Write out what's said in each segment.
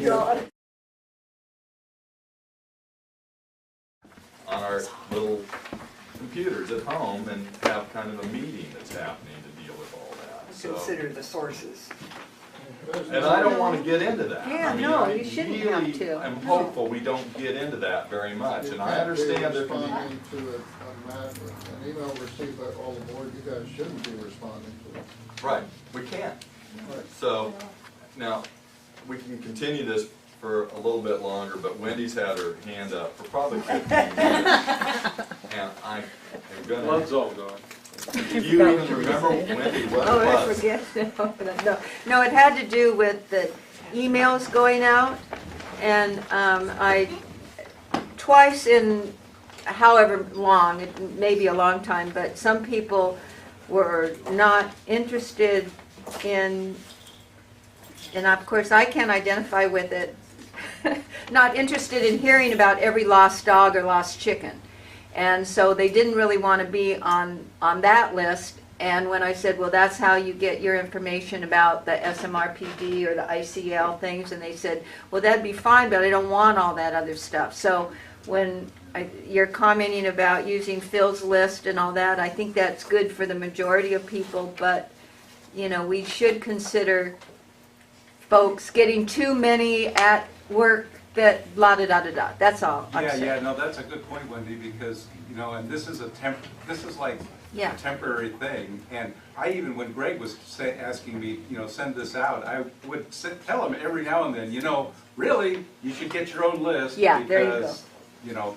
God. On our little computers at home and have kind of a meeting that's happening to deal with all that. So, Consider the sources. and I don't want to get into that. Yeah, I mean, no, I you shouldn't really have to. I'm hopeful we don't get into that very much, and I understand there can be. Responding to an email received by all the board, you guys shouldn't be responding to it. Right, we can't. So, now, we can continue this for a little bit longer, but Wendy's had her hand up for probably 15 minutes. And I am gonna. Blood's all gone. Do you even remember, Wendy, what Oh, it I was? forget. No, it had to do with the emails going out, and I, twice in however long, it may be a long time, but some people were not interested in, and of course I can't identify with it, not interested in hearing about every lost dog or lost chicken. And so they didn't really want to be on that list. And when I said, well, that's how you get your information about the SMRPD or the ICL things, and they said, well, that'd be fine, but I don't want all that other stuff. So when you're commenting about using Phil's list and all that, I think that's good for the majority of people, but, you know, we should consider folks getting too many at work that blah-da-da-da-da. That's all I'm saying. Yeah, no, that's a good point, Wendy, because, you know, and this is like Yeah. a temporary thing. And I even, when Greg was asking me, you know, send this out, I would tell him every now and then, you know, really, you should get your own list. Yeah, because, there you go. You know,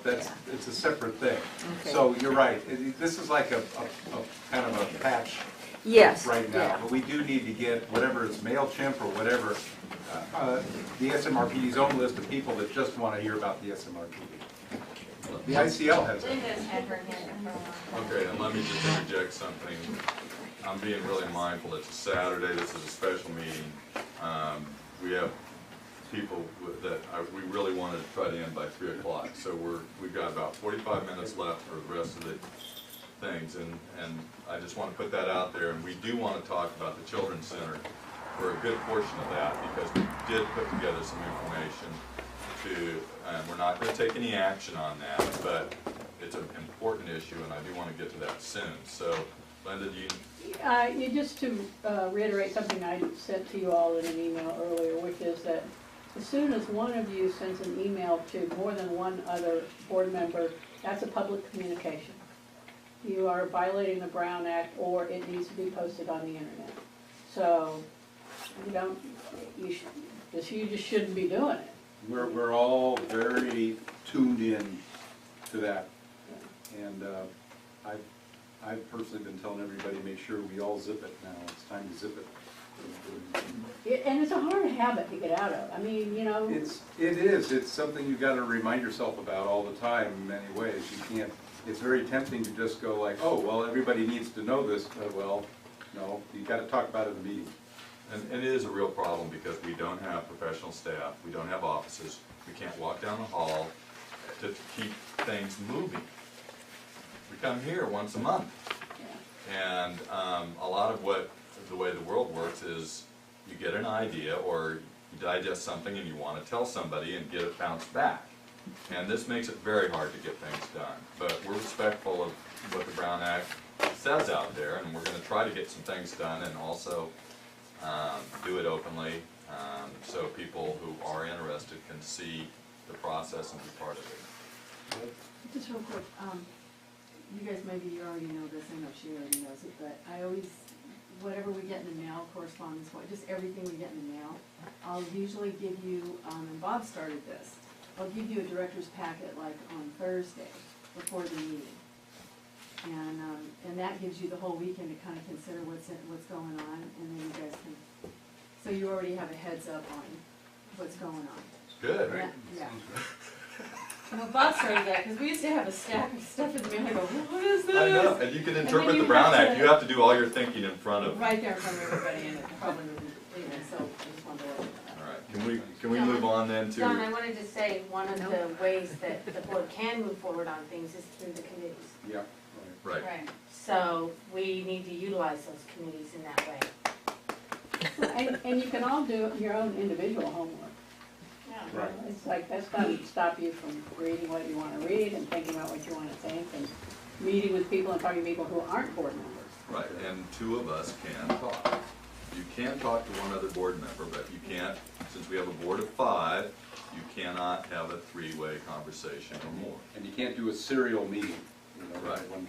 it's a separate thing. Okay. So you're right. This is like a kind of a patch Yes. right now. Yeah. But we do need to get whatever is MailChimp or whatever, the SMRPD's own list of people that just want to hear about the SMRPD. The ICL has it. Linda's had her hand up for a while. Okay, and let me just interject something. I'm being really mindful. It's a Saturday. This is a special meeting. We have people that we really wanted to try to end by 3 o'clock. So we've got about 45 minutes left for the rest of the things, and I just want to put that out there. And we do want to talk about the Children's Center for a good portion of that, because we did put together some information and we're not going to take any action on that, but it's an important issue, and I do want to get to that soon. So, Linda, do you? Just to reiterate something I sent to you all in an email earlier, which is that as soon as one of you sends an email to more than one other board member, that's a public communication. You are violating the Brown Act, or it needs to be posted on the internet. So you just shouldn't be doing it. We're all very tuned in to that. And I've personally been telling everybody, make sure we all zip it now. It's time to zip it. And it's a hard habit to get out of. I mean, you know. It is. It's something you've got to remind yourself about all the time in many ways. You can't, it's very tempting to just go like, oh, well, everybody needs to know this. Well, no, you've got to talk about it in the meeting. And it is a real problem, because we don't have professional staff, we don't have offices, we can't walk down the hall to keep things moving. We come here once a month, and a lot of the way the world works is you get an idea or you digest something and you want to tell somebody and get it bounced back. And this makes it very hard to get things done. But we're respectful of what the Brown Act says out there, and we're going to try to get some things done and also do it openly, so people who are interested can see the process and be part of it. Just real quick, you guys, maybe you already know this, I know she already knows it, but I always, whatever we get in the mail, correspondence, just everything we get in the mail, I'll usually give you, and Bob started this, I'll give you a director's packet like on Thursday before the meeting. And that gives you the whole weekend to kind of consider what's going on, and then you guys can, so you already have a heads up on what's going on. Good. Yeah. Well, Bob started that, because we used to have a stack of stuff in the mail, I go, what is this? I know, and you can interpret then the you Brown have Act. to- You have to do all your thinking in front of. Right there in front of everybody, and it probably wouldn't, so I just wanted to let you know that. All right, can we move on then to? Don, I wanted to say, one of the ways that the board can move forward on things is through the committees. Yeah. Right. So we need to utilize those committees in that way. And you can all do your own individual homework. like, that's doesn't stop you from reading what you wanna read and thinking about what you wanna think and meeting with people and talking to people who aren't board members. Right, and two of us can talk. You can't talk to one other board member, but you can't, since we have a board of 5, you cannot have a 3-way conversation or more. And you can't do a serial meeting, you know, Right. one.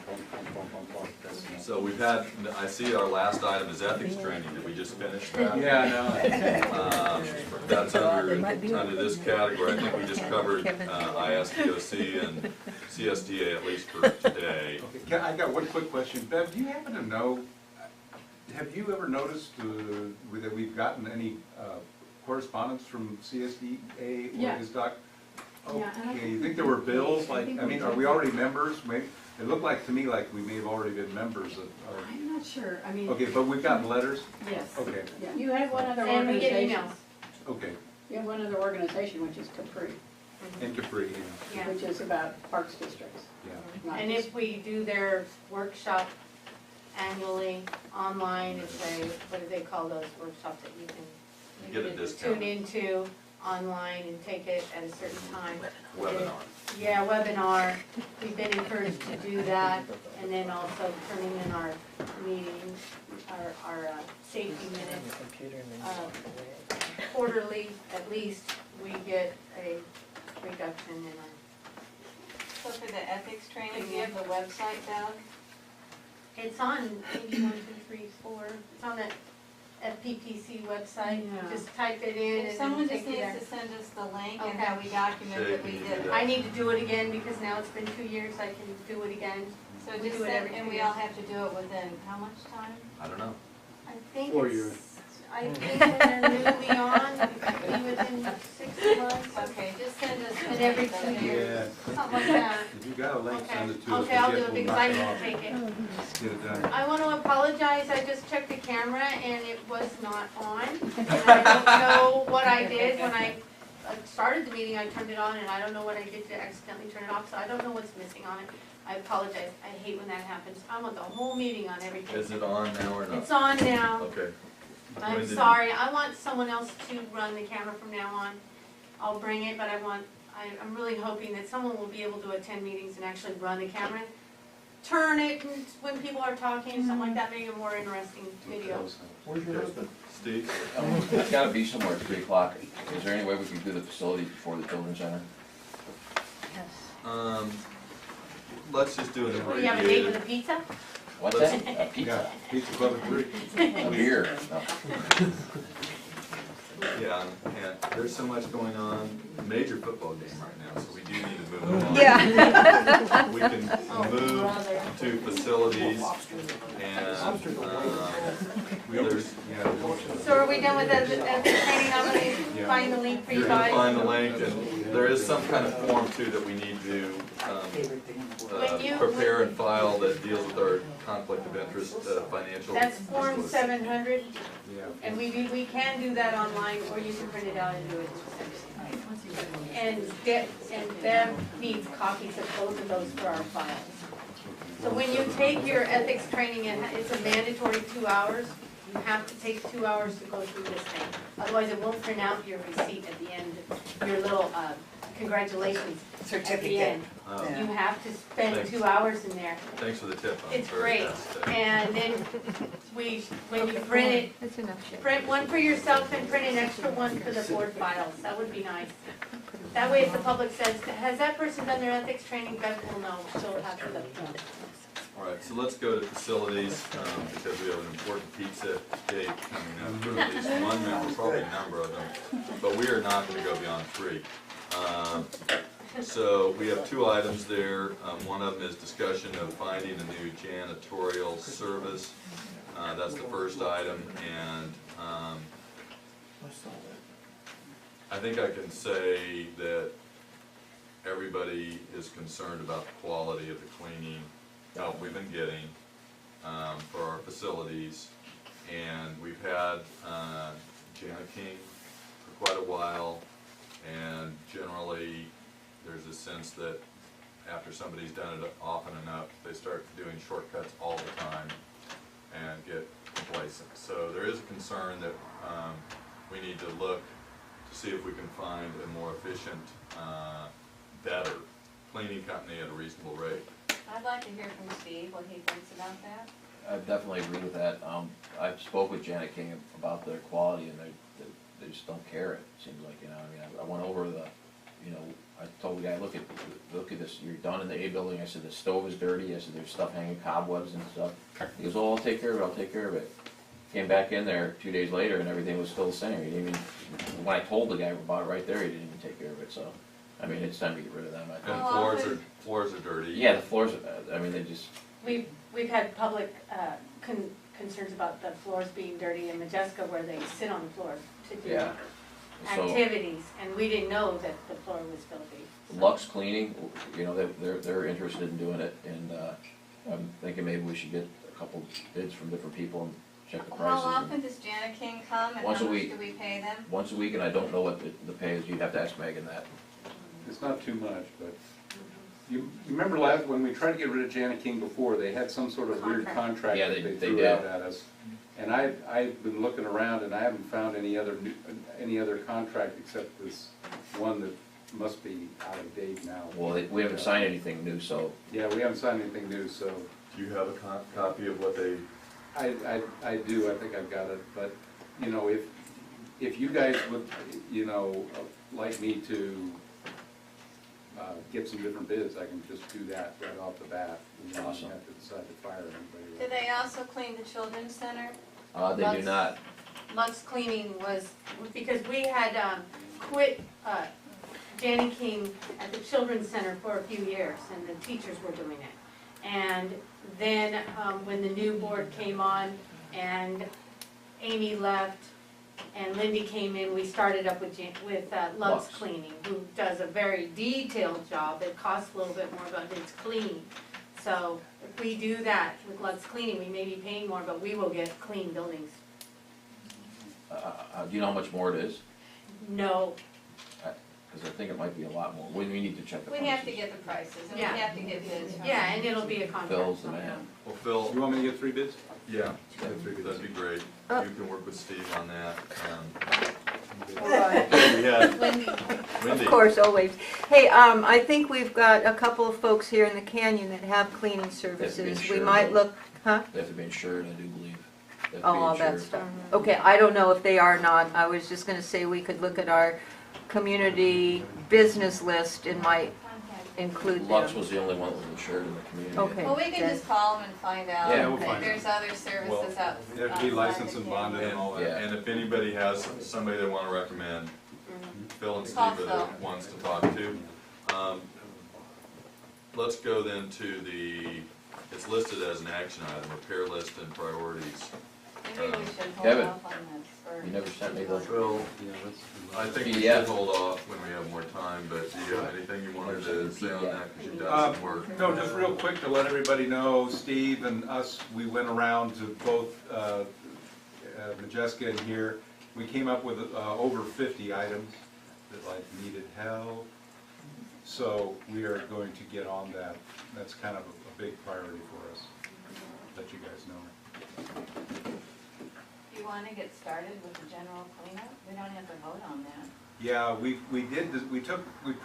That's- So we've had, I see our last item is ethics training. Did we just finish that? Yeah, no. That's under this category. I think we just covered ISDOC and CSDA at least for today. Okay, I've got one quick question. Bev, do you happen to know, have you ever noticed that we've gotten any correspondence from CSDA or Yeah. his doc? Yeah, and I Okay, think you we think there were did. bills, I like, think I we mean, are did. we already members? Maybe, it looked like to me like we may have already been members of, I'm not sure, I mean, okay, but we've gotten letters? yes. Okay, Yeah. You have one other And we get organization. emails. okay. You have one other organization, which is Capri, And Capri, Yeah. which is about parks districts. yeah. not And just- if we do their workshop annually online, it's a, what do they call those workshops that you can You get a discount. tune into online and take it at a certain time? Webinar. Yeah, webinar. We've been encouraged to do that, and then also turning in our meetings, our safety minutes. Quarterly, at least, we get a reduction in our. So for the ethics training, do you have the website, Doug? It's on maybe 1, 2, 3, 4. It's on the FPPC website. Yeah. Just type it in If and someone it'll just take you needs there. to send us the link and Okay. how we document that we did it. I need to do it again because now it's been 2 years. I can do it again. So we just do it send, every and 2 we all years. have to do it within how much time? I don't know. I think 4 it's, years. I think when they're newly on, be within 6 months. Okay, just send us. And every the 2 link. years, Yeah. something like that. If you got a link, Okay, send it to us. okay, I'll do We'll it because knock I it need to off. take it. Get it done. I want to apologize, I just checked the camera and it was not on. And I don't know what I did when I started the meeting, I turned it on and I don't know what I did to accidentally turn it off, so I don't know what's missing on it. I apologize, I hate when that happens. I want the whole meeting on everything. Is it on now or not? It's on now. Okay. When I'm did you- sorry, I want someone else to run the camera from now on. I'll bring it, but I'm really hoping that someone will be able to attend meetings and actually run the camera. Turn it and when people are talking, something like that, make it a more interesting video. Where's your husband? Steve? It's gotta be somewhere at 3 o'clock. Is there any way we can do the facility before the children's center? Let's just do an What, do you have a date with abbreviated. a pizza? What's Let's- that? A pizza? Pizza Club at 3. A beer? No. Yeah, and there's so much going on, major football game right now, so we do need to move on. Yeah. We can Oh, move brother. to facilities and, there's, So are we done with the training? I'm gonna find the link for you you're gonna guys. find the link, and there is some kind of form too that we need to, When you- prepare and file that deals with our conflict of interest, financial. That's Form 700, Yeah. and we can do that online, or you can print it out and do it. And Deb needs copies of both of those for our files. So when you take your ethics training, and it's a mandatory 2 hours, you have to take 2 hours to go through this thing. Otherwise, it won't print out your receipt at the end, your little congratulations at the end. You have to spend Thanks. 2 hours in there. Thanks for the tip. on It's very great. fast. And then when you print it, That's enough shit. print one for yourself and print an extra one for the board files. That would be nice. That way, if the public says, has that person done their ethics training, Beth will know. She'll have to let me know. All right, so let's go to facilities, because we have an important pizza date coming up for at least one member, probably a number of them, but we are not gonna go beyond 3. So we have 2 items there. One of them is discussion of finding a new janitorial service. That's the first item, and I think I can say that everybody is concerned about the quality of the cleaning help we've been getting for our facilities. And we've had Jana King for quite a while, and generally there's a sense that after somebody's done it often enough, they start doing shortcuts all the time and get complacent. So there is a concern that we need to look to see if we can find a more efficient, better cleaning company at a reasonable rate. I'd like to hear from Steve what he thinks about that. I definitely agree with that. I spoke with Janet King about their quality, and they just don't care, it seems like, you know, I mean, I went over the, you know, I told the guy, look at this, you're done in the A building. I said, the stove is dirty. I said, there's stuff hanging, cobwebs and stuff. He goes, oh, I'll take care of it, I'll take care of it. Came back in there 2 days later, and everything was still the same. He didn't even, when I told the guy about it right there, he didn't even take care of it, so, I mean, it's time to get rid of them, I think. And floors are dirty. Yeah, the floors, I mean, they just, We've had public concerns about the floors being dirty in Majeska where they sit on the floor to do yeah. So, activities, and we didn't know that the floor was filthy. Lux Cleaning, you know, they're interested in doing it, and, I'm thinking maybe we should get a couple bids from different people and check the How prices. often does Janet King come and Once how a much week. do we pay them? Once a week, and I don't know what the pay is. You'd have to ask Megan that. It's not too much, but you remember last, when we tried to get rid of Janet King before, they had some sort of weird contract Yeah, that they they threw did. out at us. And I've been looking around and I haven't found any other contract except this one that must be out of date now. Well, we haven't signed anything new, so Yeah, we haven't signed anything new, so Do you have a copy of what they, I do, I think I've got it, but, you know, if you guys would, you know, like me to get some different bids, I can just do that right off the bat. And then you Awesome. have to decide to fire anybody. Do they also clean the children's center? they do not. Lux Cleaning was, because we had quit Danny King at the Children's Center for a few years, and the teachers were doing it. And then when the new board came on, and Amy left, and Lindy came in, we started up with Lux Lux. Cleaning, who does a very detailed job. It costs a little bit more, but it's clean. So if we do that with Lux Cleaning, we may be paying more, but we will get clean buildings. Do you know how much more it is? No, Because I think it might be a lot more. We need to check the We prices. have to get the prices, and we Yeah. have to get bids from yeah, and it'll be a contract. Phil's the man. well, Phil, You want me to get 3 bids? yeah, Get 3 bids. that'd be great. Oh. You can work with Steve on that. Right. We had Wendy. Wendy. Of course, always. Hey, I think we've got a couple of folks here in the canyon that have cleaning services. We insured, might though. look, huh? They have to be insured, I do believe. They have to Oh, be all that insured. stuff. Okay, I don't know if they are or not. I was just gonna say we could look at our community business list and might include Lux them. was the only one that was insured in the community. Okay. Well, we can just call them and find out Yeah, we'll if find there's other services out. They have to be licensed and bonded and all And, that. and if anybody has somebody they wanna recommend, Phil and Steve are the ones to talk to. Let's go then to it's listed as an action item, repair list and priorities. Maybe we should hold Kevin, off on this for. You never sent me the, Phil, Yeah, let's. I think we PDF. should hold off when we have more time, but do you have anything you wanted to say on that, because you've done some work? No, just real quick to let everybody know, Steve and us, we went around to both Majeska and here. We came up with over 50 items that like needed help. So we are going to get on that. That's kind of a big priority for us. Let you guys know. Do you wanna get started with the general cleanup? We don't have to vote on that. Yeah, we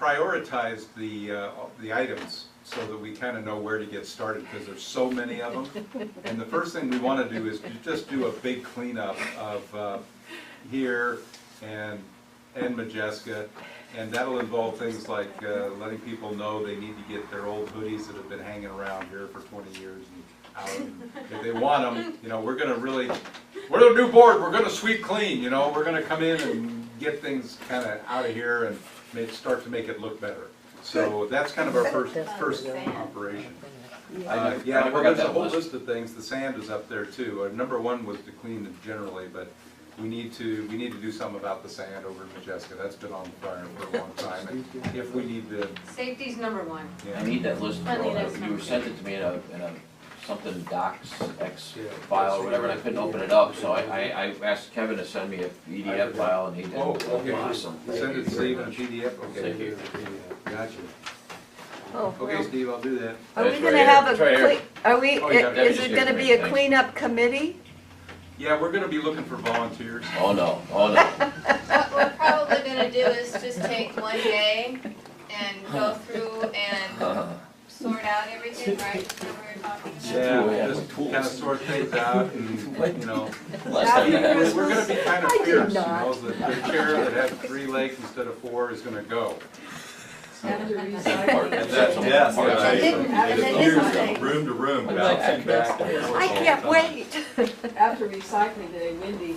prioritized the items so that we kind of know where to get started because there's so many of them. And the first thing we want to do is just do a big cleanup of here and Majeska. And that'll involve things like letting people know they need to get their old hoodies that have been hanging around here for 20 years and out. If they want them, you know, we're the new board, we're gonna sweep clean, you know, we're gonna come in and get things kind of out of here and start to make it look better. So that's kind of our first operation. Yeah, I well, forgot there's a that whole list. list of things. The sand is up there too. Number 1 was to clean it generally, but we need to do something about the sand over in Majeska. That's been on fire for a long time. And if we need to, Safety's number one. I need that list, Cleanliness. you sent it to me in a something docs X file or whatever, and I couldn't open it up, so I asked Kevin to send me a PDF file, and he did. oh, okay, Awesome. send it to Steve in PDF. Okay, Thank you. gotcha. Oh, Okay, well. Steve, I'll do that. Are we It's gonna right here. have It's right here. are we, Oh, yeah, is Debbie's it here gonna for be me, a thanks. cleanup committee? Yeah, we're gonna be looking for volunteers. Oh, no, we're probably gonna do is just take one day and go through and sort out everything, right? Is that what we're talking about? Yeah, just kind of sort things out and, you know, Last time I had we're gonna be kind of I did fierce, you not. know, the chair that had 3 legs instead of 4 is gonna go. After And recycling. that's, yes, Part of right. it. And then Years this ago, one. room to room, bouncing back and forth. I all the can't time. wait. After recycling today, Wendy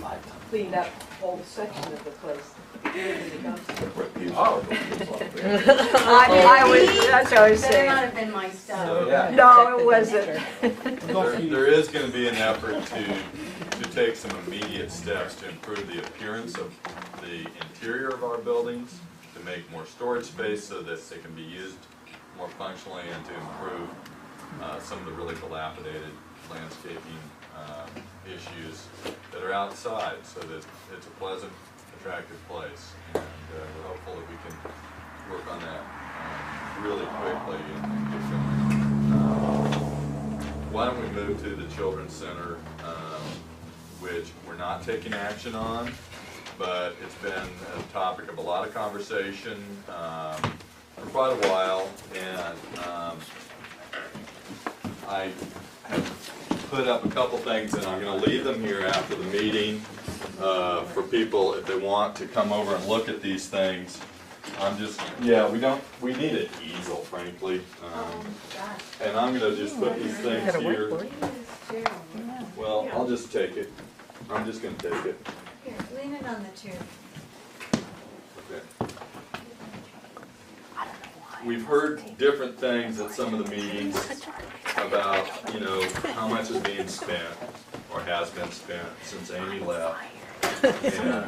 cleaned up a whole section of the place. Oh. I was, that's what I was Better saying. not have been my stuff. So, No, it wasn't. there is gonna be an effort to take some immediate steps to improve the appearance of the interior of our buildings, to make more storage space so that they can be used more functionally, and to improve some of the really dilapidated landscaping issues that are outside, so that it's a pleasant, attractive place. And we're hopeful that we can work on that really quickly and get going. Why don't we move to the Children's Center, which we're not taking action on, but it's been a topic of a lot of conversation for quite a while, and I have put up a couple things, and I'm going to leave them here after the meeting for people if they want to come over and look at these things. We need an easel, frankly, and I'm going to just put these things here. Well, I'll just take it. I'm just going to take it. Here, lean it on the chair. Okay. We've heard different things at some of the meetings about, you know, how much is being spent or has been spent since Amy left, and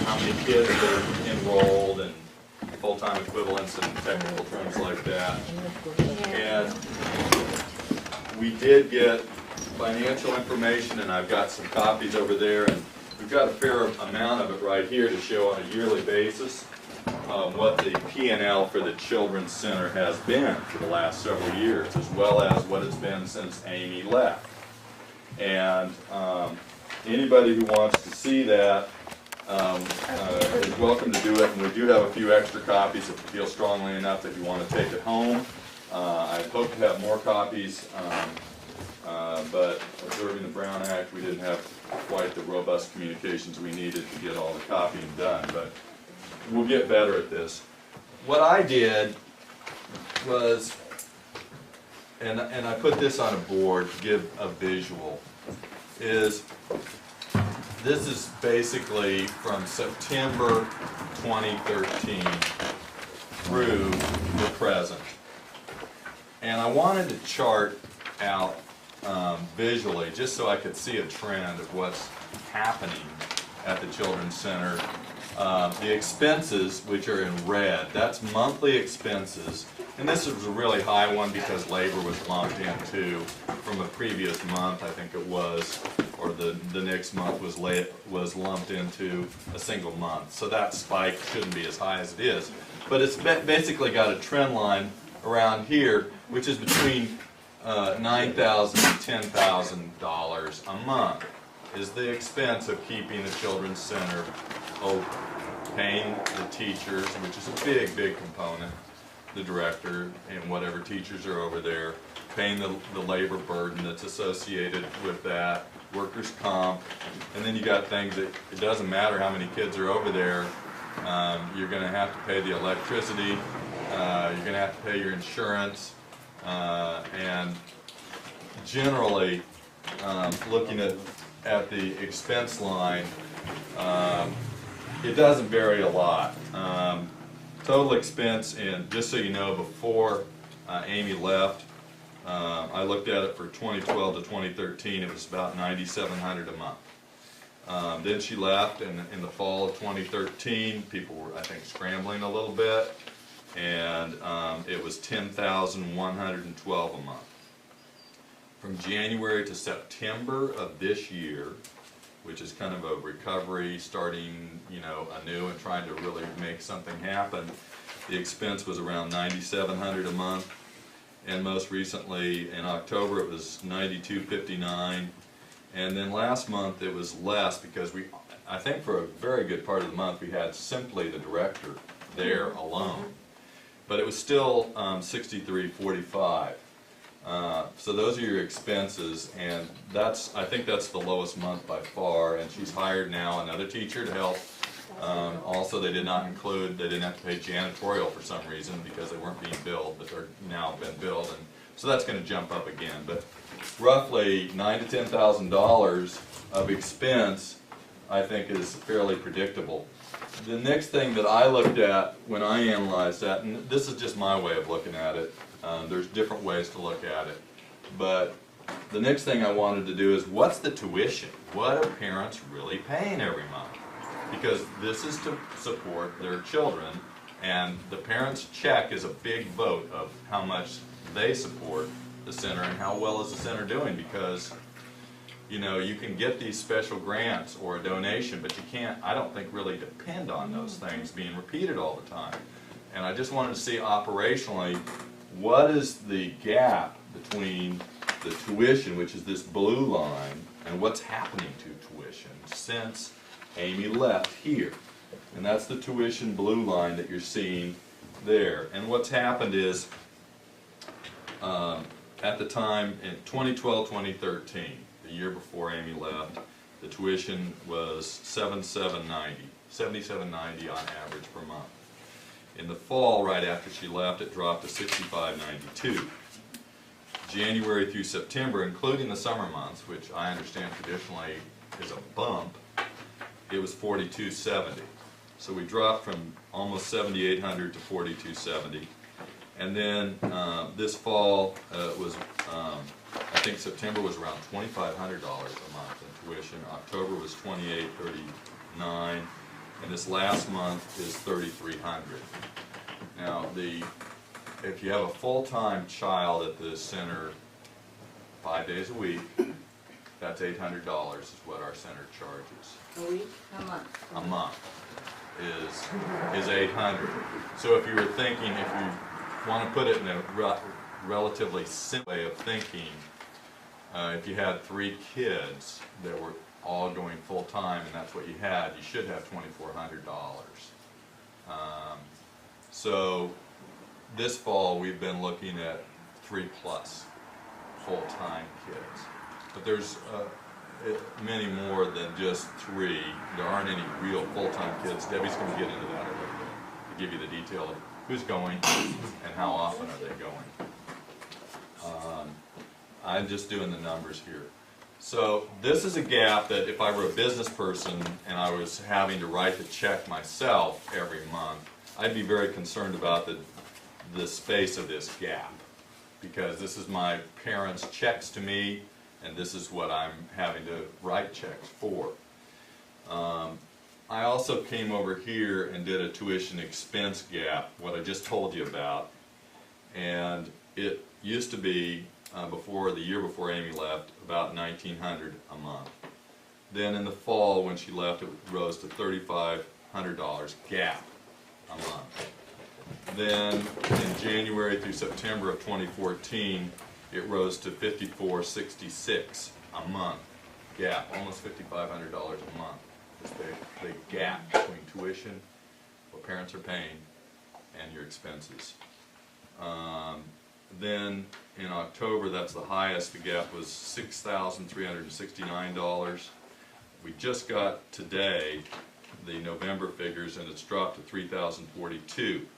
how many kids are enrolled and full-time equivalents and technical terms like that. And we did get financial information, and I've got some copies over there, and we've got a fair amount of it right here to show on a yearly basis what the P&L for the Children's Center has been for the last several years, as well as what it's been since Amy left. And anybody who wants to see that is welcome to do it, and we do have a few extra copies if you feel strongly enough that you want to take it home. I hope to have more copies, but observing the Brown Act, we didn't have quite the robust communications we needed to get all the copying done, but we'll get better at this. What I did was, and I put this on a board to give a visual, is this is basically from September 2013 through the present. And I wanted to chart out visually, just so I could see a trend of what's happening at the Children's Center. The expenses, which are in red, that's monthly expenses. And this was a really high one because labor was lumped into from a previous month, I think it was, or the next month was lumped into a single month. So that spike shouldn't be as high as it is. But it's basically got a trend line around here, which is between $9,000 and $10,000 a month is the expense of keeping the Children's Center open. Paying the teachers, which is a big, big component, the director and whatever teachers are over there, paying the labor burden that's associated with that, workers' comp, and then you got things that it doesn't matter how many kids are over there, you're going to have to pay the electricity, you're going to have to pay your insurance, and generally, looking at the expense line, it doesn't vary a lot. Total expense, and just so you know, before Amy left, I looked at it for 2012 to 2013. It was about $9,700 a month. Then she left, and in the fall of 2013, people were, I think, scrambling a little bit, and it was $10,112 a month. From January to September of this year, which is kind of a recovery, starting, you know, anew and trying to really make something happen, the expense was around $9,700 a month, and most recently in October it was $92.59, and then last month it was less because I think for a very good part of the month, we had simply the director there alone. But it was still $63.45. So those are your expenses, and I think that's the lowest month by far, and she's hired now another teacher to help. Also, they didn't have to pay janitorial for some reason because they weren't being billed, but they're now been billed, and so that's going to jump up again. But roughly $9,000 to $10,000 of expense, I think, is fairly predictable. The next thing that I looked at when I analyzed that, and this is just my way of looking at it, there's different ways to look at it, but the next thing I wanted to do is, what's the tuition? What are parents really paying every month? Because this is to support their children, and the parents' check is a big vote of how much they support the center and how well is the center doing, because you know, you can get these special grants or a donation, but you can't, I don't think, really depend on those things being repeated all the time. And I just wanted to see operationally, what is the gap between the tuition, which is this blue line, and what's happening to tuition since Amy left here. And that's the tuition blue line that you're seeing there. And what's happened is, at the time in 2012-2013, the year before Amy left, the tuition was $77.90 on average per month. In the fall, right after she left, it dropped to $65.92. January through September, including the summer months, which I understand traditionally is a bump, it was $42.70. So we dropped from almost $7,800 to $42.70. And then this fall was, I think September was around $2,500 a month in tuition. October was $2,839, and this last month is $3,300. Now, if you have a full-time child at the center 5 days a week, that's $800 is what our center charges. A week? A month? A month is $800. So if you were thinking, if you want to put it in a relatively simple way of thinking, if you had 3 kids that were all going full-time and that's what you had, you should have $2,400. So this fall we've been looking at 3+ full-time kids. But there's many more than just 3. There aren't any real full-time kids. Debbie's going to get into that a little bit to give you the detail of who's going and how often are they going. I'm just doing the numbers here. So this is a gap that if I were a business person and I was having to write the check myself every month, I'd be very concerned about the space of this gap, because this is my parents' checks to me, and this is what I'm having to write checks for. I also came over here and did a tuition expense gap, what I just told you about, and it used to be the year before Amy left, about $1,900 a month. Then in the fall, when she left, it rose to $3,500 gap a month. Then in January through September of 2014, it rose to $5,466 a month gap, almost $5,500 a month. Is the gap between tuition, what parents are paying, and your expenses. Then in October, that's the highest. The gap was $6,369. We just got today the November figures, and it's dropped to $3,042.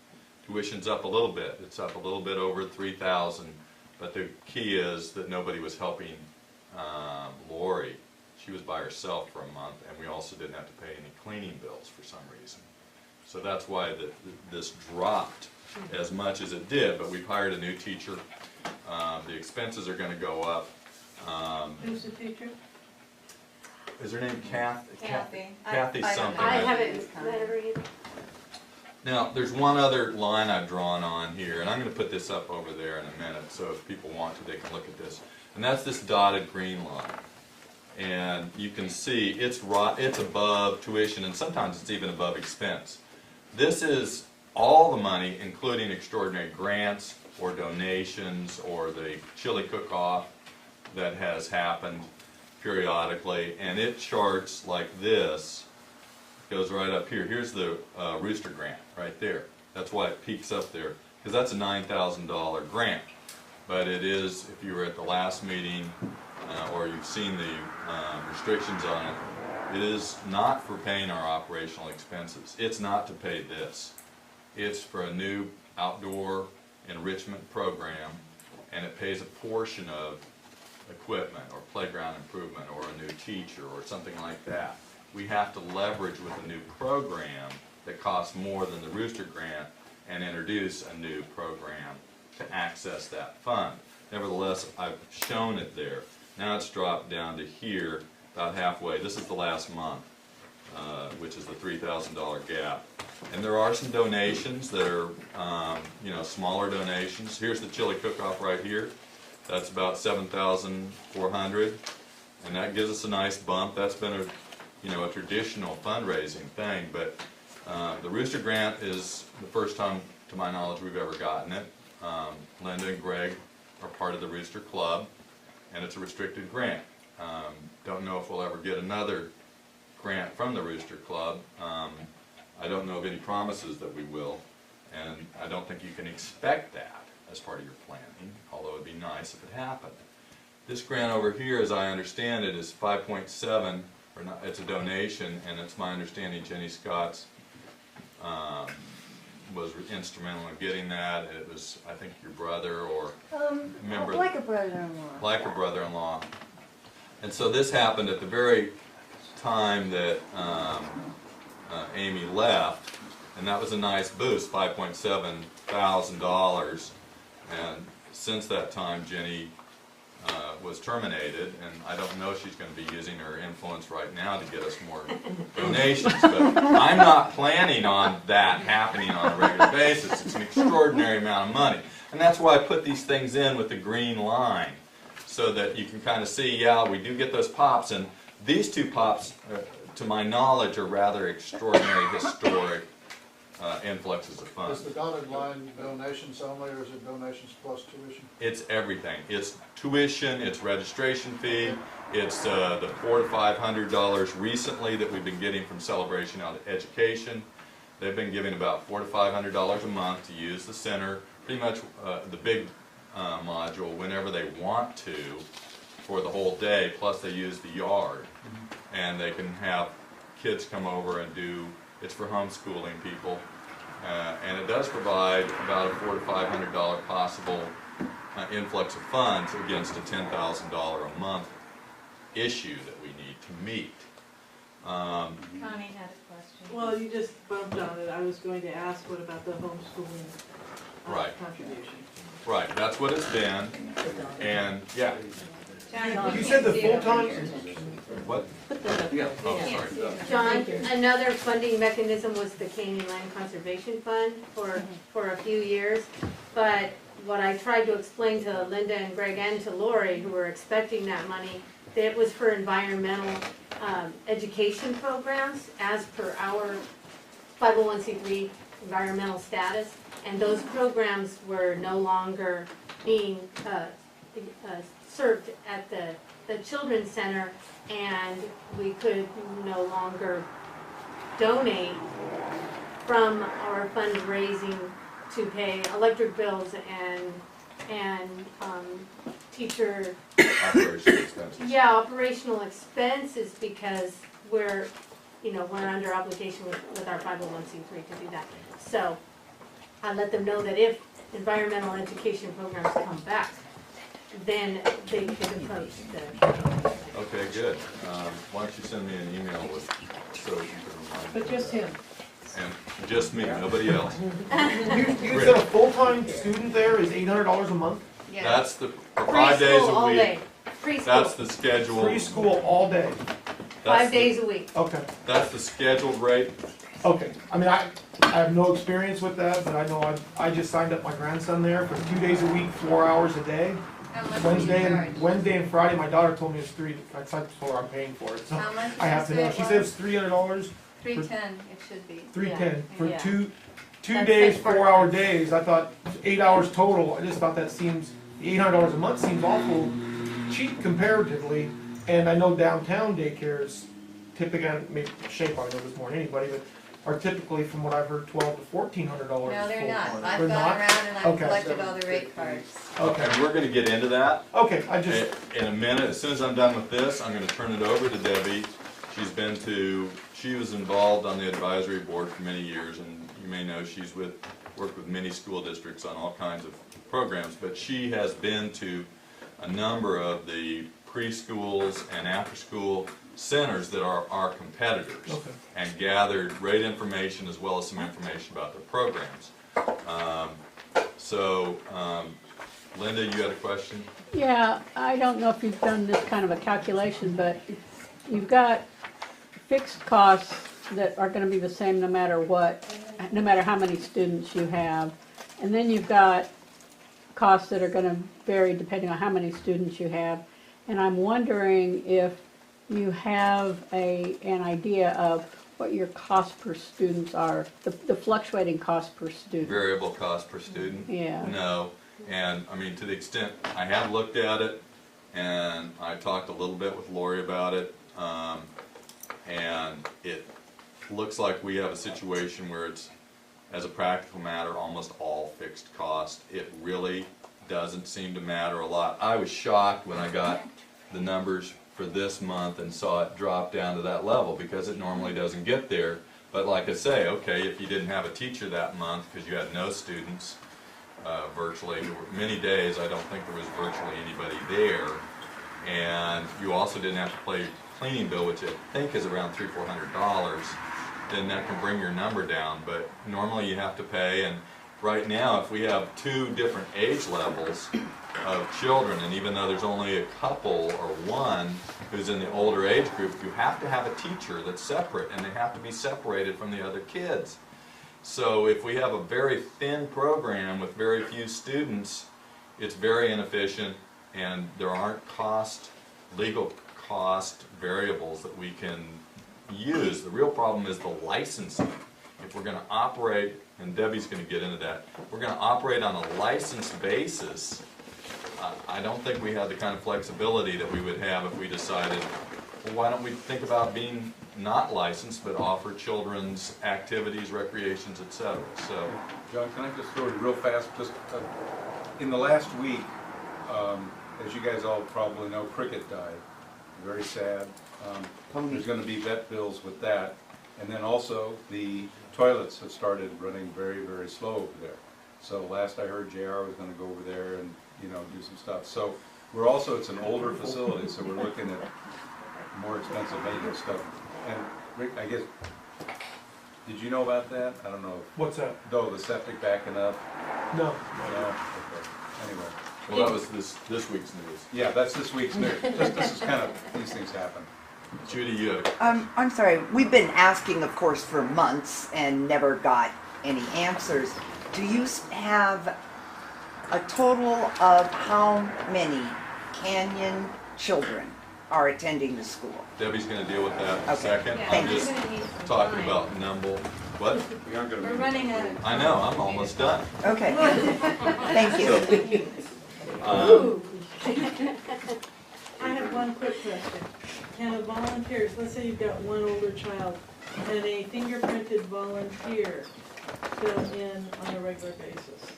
Tuition's up a little bit. It's up a little bit over $3,000, but the key is that nobody was helping Lori. She was by herself for a month, and we also didn't have to pay any cleaning bills for some reason. So that's why this dropped as much as it did, but we've hired a new teacher. The expenses are going to go up. Who's the teacher? Is her name Kathy? Kathy. Kathy something. I haven't met her either. Now, there's one other line I've drawn on here, and I'm going to put this up over there in a minute, so if people want to, they can look at this. And that's this dotted green line. And you can see it's above tuition, and sometimes it's even above expense. This is all the money, including extraordinary grants or donations or the chili cook-off that has happened periodically, and it charts like this goes right up here. Here's the Rooster grant right there. That's why it peaks up there, because that's a $9,000 grant. But it is, if you were at the last meeting or you've seen the restrictions on it, it is not for paying our operational expenses. It's not to pay this. It's for a new outdoor enrichment program, and it pays a portion of equipment or playground improvement or a new teacher or something like that. We have to leverage with a new program that costs more than the Rooster grant and introduce a new program to access that fund. Nevertheless, I've shown it there. Now it's dropped down to here, about halfway. This is the last month, which is the $3,000 gap. And there are some donations that are, you know, smaller donations. Here's the chili cook-off right here. That's about $7,400, and that gives us a nice bump. That's been a, you know, a traditional fundraising thing, but the Rooster grant is the first time, to my knowledge, we've ever gotten it. Linda and Greg are part of the Rooster Club, and it's a restricted grant. Don't know if we'll ever get another grant from the Rooster Club. I don't know of any promises that we will, and I don't think you can expect that as part of your planning, although it'd be nice if it happened. This grant over here, as I understand it, is 5.7, or not, it's a donation, and it's my understanding Jenny Scott's was instrumental in getting that. It was, I think, your brother or member, like a brother-in-law. like a brother-in-law. And so this happened at the very time that Amy left, and that was a nice boost, $5.7 thousand. And since that time, Jenny was terminated, and I don't know if she's going to be using her influence right now to get us more donations, but I'm not planning on that happening on a regular basis. It's an extraordinary amount of money, and that's why I put these things in with the green line, so that you can kind of see, yeah, we do get those pops, and these two pops, to my knowledge, are rather extraordinary, historic influxes of funds. Is the dotted line donations only, or is it donations plus tuition? It's everything. It's tuition, it's registration fee, it's the $400 to $500 recently that we've been getting from Celebration Education. They've been giving about $400 to $500 a month to use the center, pretty much the big module whenever they want to for the whole day, plus they use the yard. And they can have kids come over and do, it's for homeschooling people, and it does provide about a $400 to $500 possible influx of funds against a $10,000 a month issue that we need to meet. Connie had a question. Well, you just bumped on it. I was going to ask, what about the homeschooling Right. contribution? Right, that's what it's been, and yeah. John, You said the full-time, What? Oh, sorry. John, another funding mechanism was the Canyon Land Conservation Fund for a few years. But what I tried to explain to Linda and Greg and to Lori, who were expecting that money, that it was for environmental education programs as per our 501c3 environmental status. And those programs were no longer being served at the Children's Center, and we could no longer donate from our fundraising to pay electric bills and teacher, Operational expenses. yeah, operational expenses, because we're under obligation with our 501c3 to do that. So I let them know that if environmental education programs come back, then they could approach the. Okay, good. Why don't you send me an email with, so you can remind me. But just him. And just me, nobody else. you said a full-time student there is $800 a month? That's the, for 5 days Preschool all a day. week. Preschool, That's the schedule. Preschool all day? That's 5 days a week. Okay, That's the scheduled rate. okay. I mean, I have no experience with that, but I know I just signed up my grandson there for 2 days a week, 4 hours a day. How much do you charge? Wednesday and Friday, my daughter told me it's $3. I signed for I'm paying for it, so How much I have to did you know. say She it said was? it's $300, $310, it should be. $310 for Yeah. two That's days, like part 4 hour of it. days. I thought 8 hours total. I just thought that seems $800 a month seems awful cheap comparatively. And I know downtown daycares typically, maybe Shane probably knows this more than anybody, but are typically, from what I've heard, $1,200 to $1,400 No, they're full not. card. I've They're gone not? around and I've Okay. collected all the rate cards. Okay, And we're gonna get into that. okay, I just, In a minute, as soon as I'm done with this, I'm gonna turn it over to Debbie. She was involved on the advisory board for many years, and you may know worked with many school districts on all kinds of programs, but she has been to a number of the preschools and after-school centers that are our competitors, Okay. and gathered rate information as well as some information about their programs. Linda, you had a question? Yeah, I don't know if you've done this kind of a calculation, but you've got fixed costs that are gonna be the same no matter what, no matter how many students you have. And then you've got costs that are gonna vary depending on how many students you have. And I'm wondering if you have an idea of what your cost per students are, the fluctuating cost per student. Variable cost per student? Yeah. No, and I mean, to the extent, I have looked at it, and I talked a little bit with Lori about it, and it looks like we have a situation where it's, as a practical matter, almost all fixed cost. It really doesn't seem to matter a lot. I was shocked when I got the numbers for this month and saw it drop down to that level, because it normally doesn't get there. But like I say, okay, if you didn't have a teacher that month because you had no students, virtually, there were many days I don't think there was virtually anybody there, and you also didn't have to pay your cleaning bill, which I think is around $300-400, then that can bring your number down. But normally you have to pay, and right now, if we have two different age levels of children, and even though there's only a couple or one who's in the older age group, you have to have a teacher that's separate, and they have to be separated from the other kids. So if we have a very thin program with very few students, it's very inefficient, and there aren't legal cost variables that we can use. The real problem is the licensing. If we're going to operate, and Debbie's going to get into that, we're going to operate on a licensed basis. I don't think we have the kind of flexibility that we would have if we decided, well, why don't we think about being not licensed but offer children's activities, recreations, etc. So, John, can I just throw it real fast? Just in the last week, as you guys all probably know, Cricket died. Very sad. There's going to be vet bills with that. And then also, the toilets have started running very, very slow over there. So last I heard, JR was going to go over there and, you know, do some stuff. So we're also, it's an older facility, so we're looking at more expensive maintenance stuff. And Rick, I guess, did you know about that? I don't know. what's that? Though the septic backing up? No. No? Okay. Anyway. well, that was this week's news. Yeah, that's this week's news. This is kind of, these things happen. Judy, you have I'm sorry, we've been asking, of course, for months and never got any answers. Do you have a total of how many Canyon children are attending the school? Debbie's going to deal with that in a Okay. second. Yeah, I'm you're just gonna need some talking time. about number. What? We aren't going to. We're running out of. I know, I'm almost done. Okay, thank you. I have one quick question. Can a volunteer, let's say you've got one older child, and a fingerprinted volunteer fill in on a regular basis?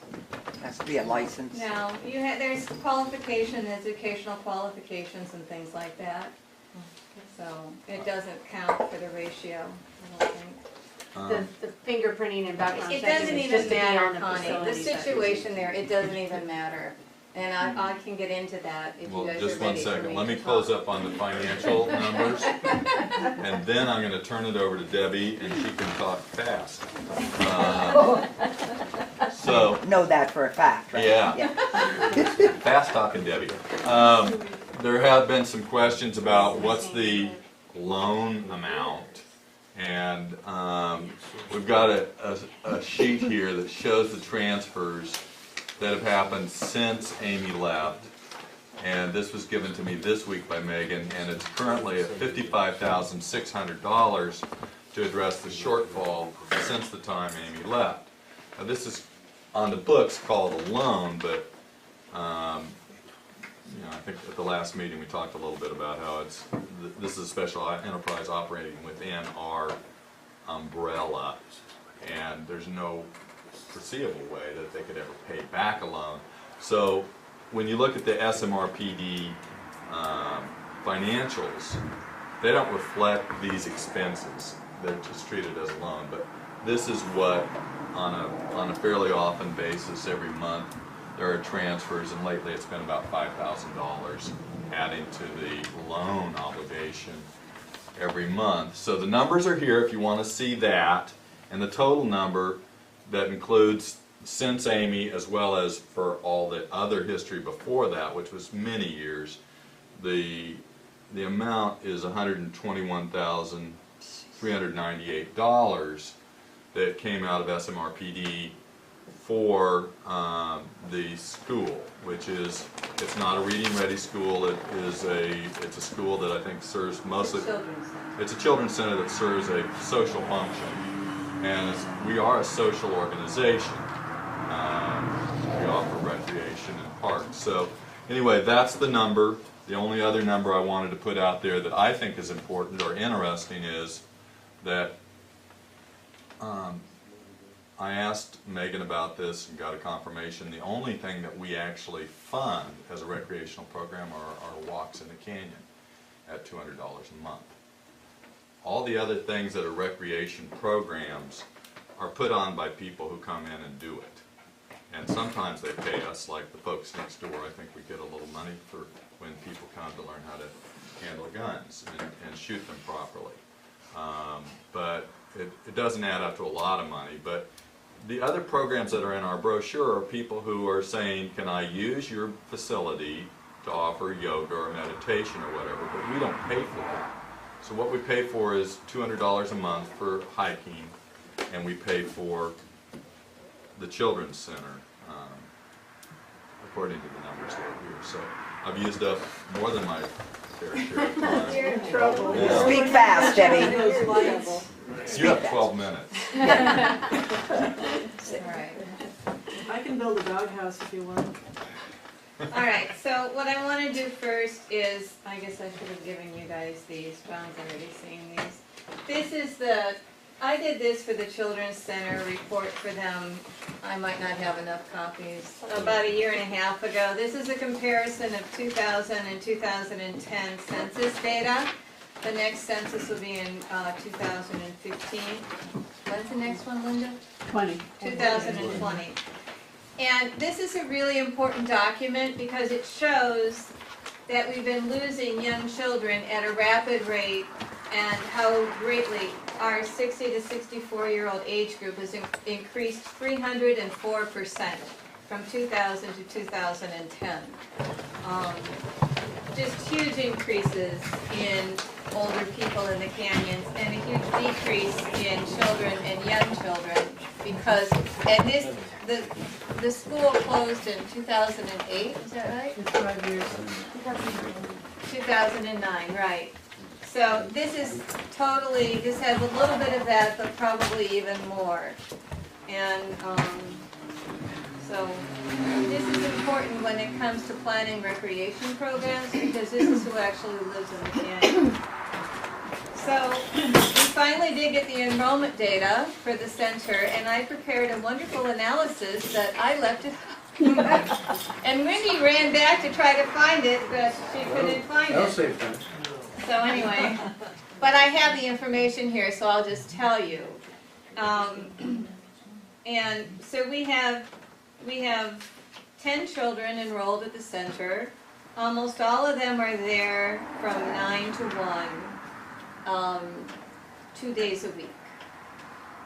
Has to be a license. No, there's qualification, educational qualifications and things like that. So it doesn't count for the ratio, I don't think. The fingerprinting and background It checking doesn't is even just to be on matter, the Connie, the facility side. situation there, it doesn't even matter. And I can get into that if you Well, guys are just one ready for second. me Let me to close talk. up on the financial numbers, and then I'm going to turn it over to Debbie, and she can talk fast. So, Know that for a fact, right? yeah. Fast talking, Debbie. There have been some questions about what's the loan amount, and we've got a sheet here that shows the transfers that have happened since Amy left, and this was given to me this week by Megan, and it's currently at $55,600 to address the shortfall since the time Amy left. Now this is on the books called a loan, but you know, I think at the last meeting, we talked a little bit about how this is a special enterprise operating within our umbrella, and there's no foreseeable way that they could ever pay back a loan. So when you look at the SMRPD financials, they don't reflect these expenses. They're just treated as a loan. But this is what, on a fairly often basis, every month, there are transfers, and lately it's been about $5,000 adding to the loan obligation every month. So the numbers are here if you want to see that, and the total number that includes since Amy as well as for all the other history before that, which was many years, the amount is $121,398 that came out of SMRPD for the school, which is, it's not a reading ready school, it's a school that I think serves mostly, it's a children's center that serves a social function, and we are a social organization. We offer recreation and parks. So anyway, that's the number. The only other number I wanted to put out there that I think is important or interesting is that I asked Megan about this and got a confirmation. The only thing that we actually fund as a recreational program are walks in the canyon at $200 a month. All the other things that are recreation programs are put on by people who come in and do it. And sometimes they pay us, like the folks next door. I think we get a little money for when people come to learn how to handle guns and shoot them properly. But it doesn't add up to a lot of money. But the other programs that are in our brochure are people who are saying, can I use your facility to offer yoga or meditation or whatever, but we don't pay for that. So what we pay for is $200 a month for hiking, and we pay for the Children's Center, according to the numbers that are here. So I've used up more than my fair share of time. You're in trouble. Yeah. Speak fast, Debbie. Those lights. You have 12 minutes. All right. I can build a doghouse if you want. All right, so what I want to do first is, I guess I should have given you guys these, John's already seen these. This is I did this for the Children's Center report for them. I might not have enough copies. About a year and a half ago. This is a comparison of 2000 and 2010 census data. The next census will be in 2015. When's the next one, Linda? 2020. And this is a really important document because it shows that we've been losing young children at a rapid rate and how greatly our 60 to 64-year-old age group has increased 304% from 2000 to 2010. Just huge increases in older people in the canyons and a huge decrease in children and young children because, and the school closed in 2008, is that right? It's 5 years. 2009, right. So this is totally, this has a little bit of that, but probably even more. And so this is important when it comes to planning recreation programs because this is who actually lives in the canyon. So we finally did get the enrollment data for the center, and I prepared a wonderful analysis that I left it. And Wendy ran back to try to find it, but she couldn't find That'll it. save time. So anyway, but I have the information here, so I'll just tell you. And so we have 10 children enrolled at the center. Almost all of them are there from 9 to 1, 2 days a week.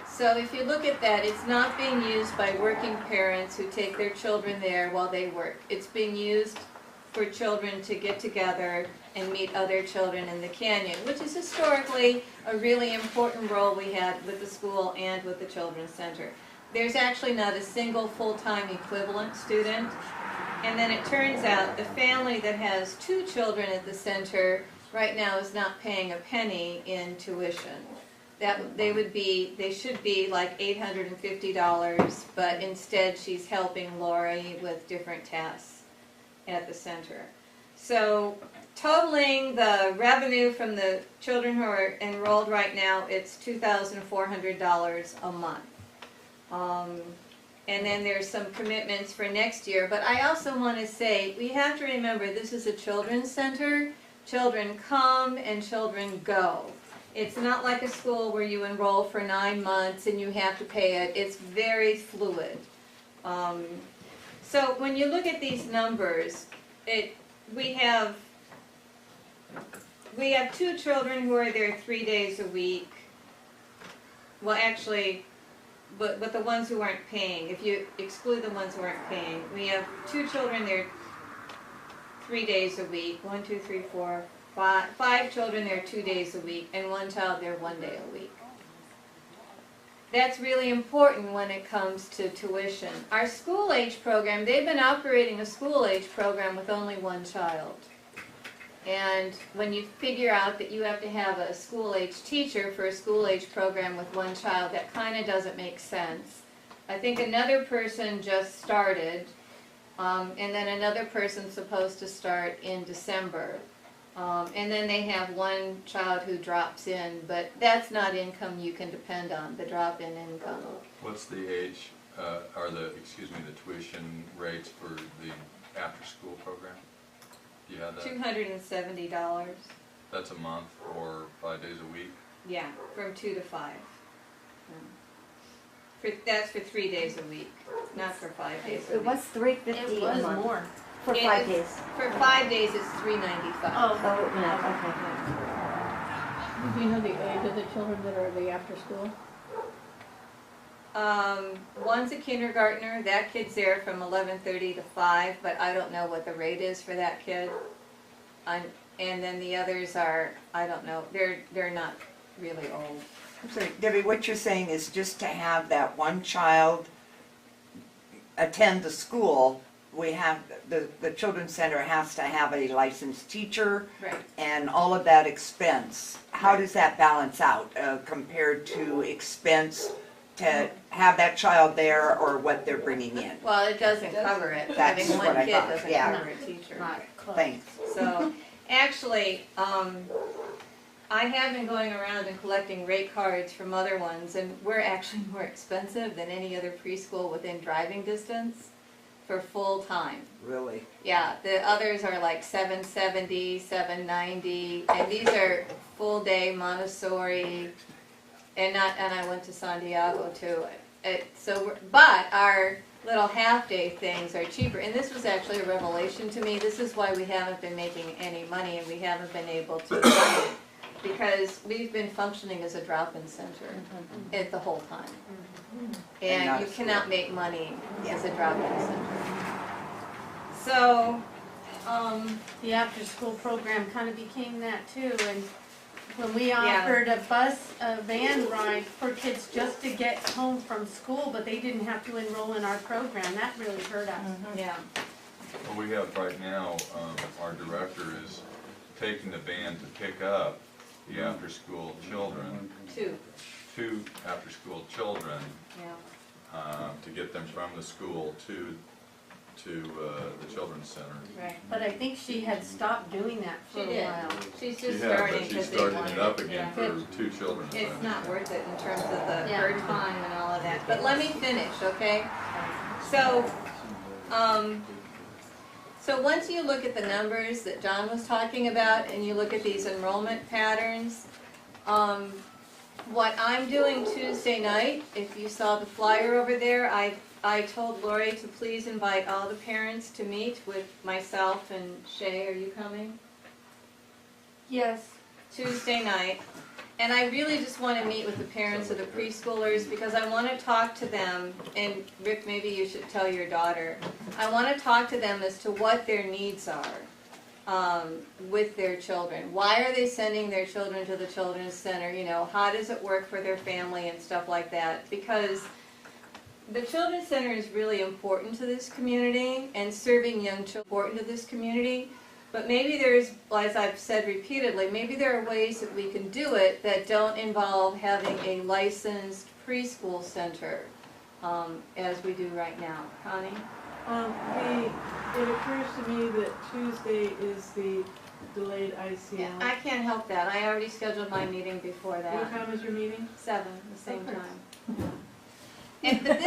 So if you look at that, it's not being used by working parents who take their children there while they work. It's being used for children to get together and meet other children in the canyon, which is historically a really important role we had with the school and with the Children's Center. There's actually not a single full-time equivalent student, and then it turns out the family that has 2 children at the center right now is not paying a penny in tuition. They should be like $850, but instead she's helping Lori with different tasks at the center. So totaling the revenue from the children who are enrolled right now, it's $2,400 a month. And then there's some commitments for next year. But I also want to say, we have to remember this is a children's center. Children come and children go. It's not like a school where you enroll for 9 months and you have to pay it. It's very fluid. So when you look at these numbers, we have 2 children who are there 3 days a week. Well, actually, but the ones who aren't paying, if you exclude the ones who aren't paying, we have 2 children there 3 days a week. 1, 2, 3, 4, 5 children there 2 days a week, and 1 child there 1 day a week. That's really important when it comes to tuition. Our school age program, they've been operating a school age program with only 1 child. And when you figure out that you have to have a school age teacher for a school age program with 1 child, that kind of doesn't make sense. I think another person just started, and then another person's supposed to start in December. And then they have 1 child who drops in, but that's not income you can depend on, the drop in income. What's the age, the tuition rates for the after-school program? Do you have that? $270. That's a month or 5 days a week? Yeah, from 2 to 5. That's for 3 days a week, not for 5 days a It week. was $350 It a was month. more. For 5 days. For 5 days, it's $395. Oh, Oh, yeah, okay. Do you know the age of the children that are the after school? One's a kindergartner. That kid's there from 11:30 to 5, but I don't know what the rate is for that kid. And then the others are, I don't know. They're not really old. I'm sorry, Debbie, what you're saying is just to have that 1 child attend the school, we have, the children's center has to have a licensed teacher Right. and all of that expense. How does that balance out compared to expense to have that child there or what they're bringing in? Well, it doesn't cover it. That's Having what 1 I kid thought, doesn't yeah. cover a teacher. not close. Thanks. So, actually, I have been going around and collecting rate cards from other ones, and we're actually more expensive than any other preschool within driving distance for full time. Really? Yeah, the others are like $770, $790, and these are full day Montessori, and I went to San Diego too. But our little half day things are cheaper, and this was actually a revelation to me. This is why we haven't been making any money, and we haven't been able to fund it, because we've been functioning as a drop-in center at the whole time. And not And you a school. cannot make money as a drop-in center. So, The after-school program kind of became that too, and when we Yeah. offered a van ride for kids just to get home from school, but they didn't have to enroll in our program, that really hurt us. yeah. What we have right now, our director is taking the van to pick up the after-school children, 2, 2 after-school children, yeah. to get them from the school to the children's center. Right. But I think she had stopped doing that for She a did. while. She's She just has, starting but she's because they starting wanted it up again yeah. for 2 children. It's not worth it in terms of the Yeah. her time and all of that. But let me finish, okay? So, so once you look at the numbers that John was talking about and you look at these enrollment patterns, what I'm doing Tuesday night, if you saw the flyer over there, I told Lori to please invite all the parents to meet with myself and Shay. Are you coming? Yes. Tuesday night. And I really just want to meet with the parents of the preschoolers because I want to talk to them, and Rick, maybe you should tell your daughter, I want to talk to them as to what their needs are with their children. Why are they sending their children to the Children's Center? You know, how does it work for their family and stuff like that? Because the Children's Center is really important to this community, and serving young children is important to this community. But maybe there's, as I've said repeatedly, maybe there are ways that we can do it that don't involve having a licensed preschool center, as we do right now. Connie? It occurs to me that Tuesday is the delayed ICL. Yeah, I can't help that. I already scheduled my meeting before What that. time is your meeting? 7, the same Okay. time. But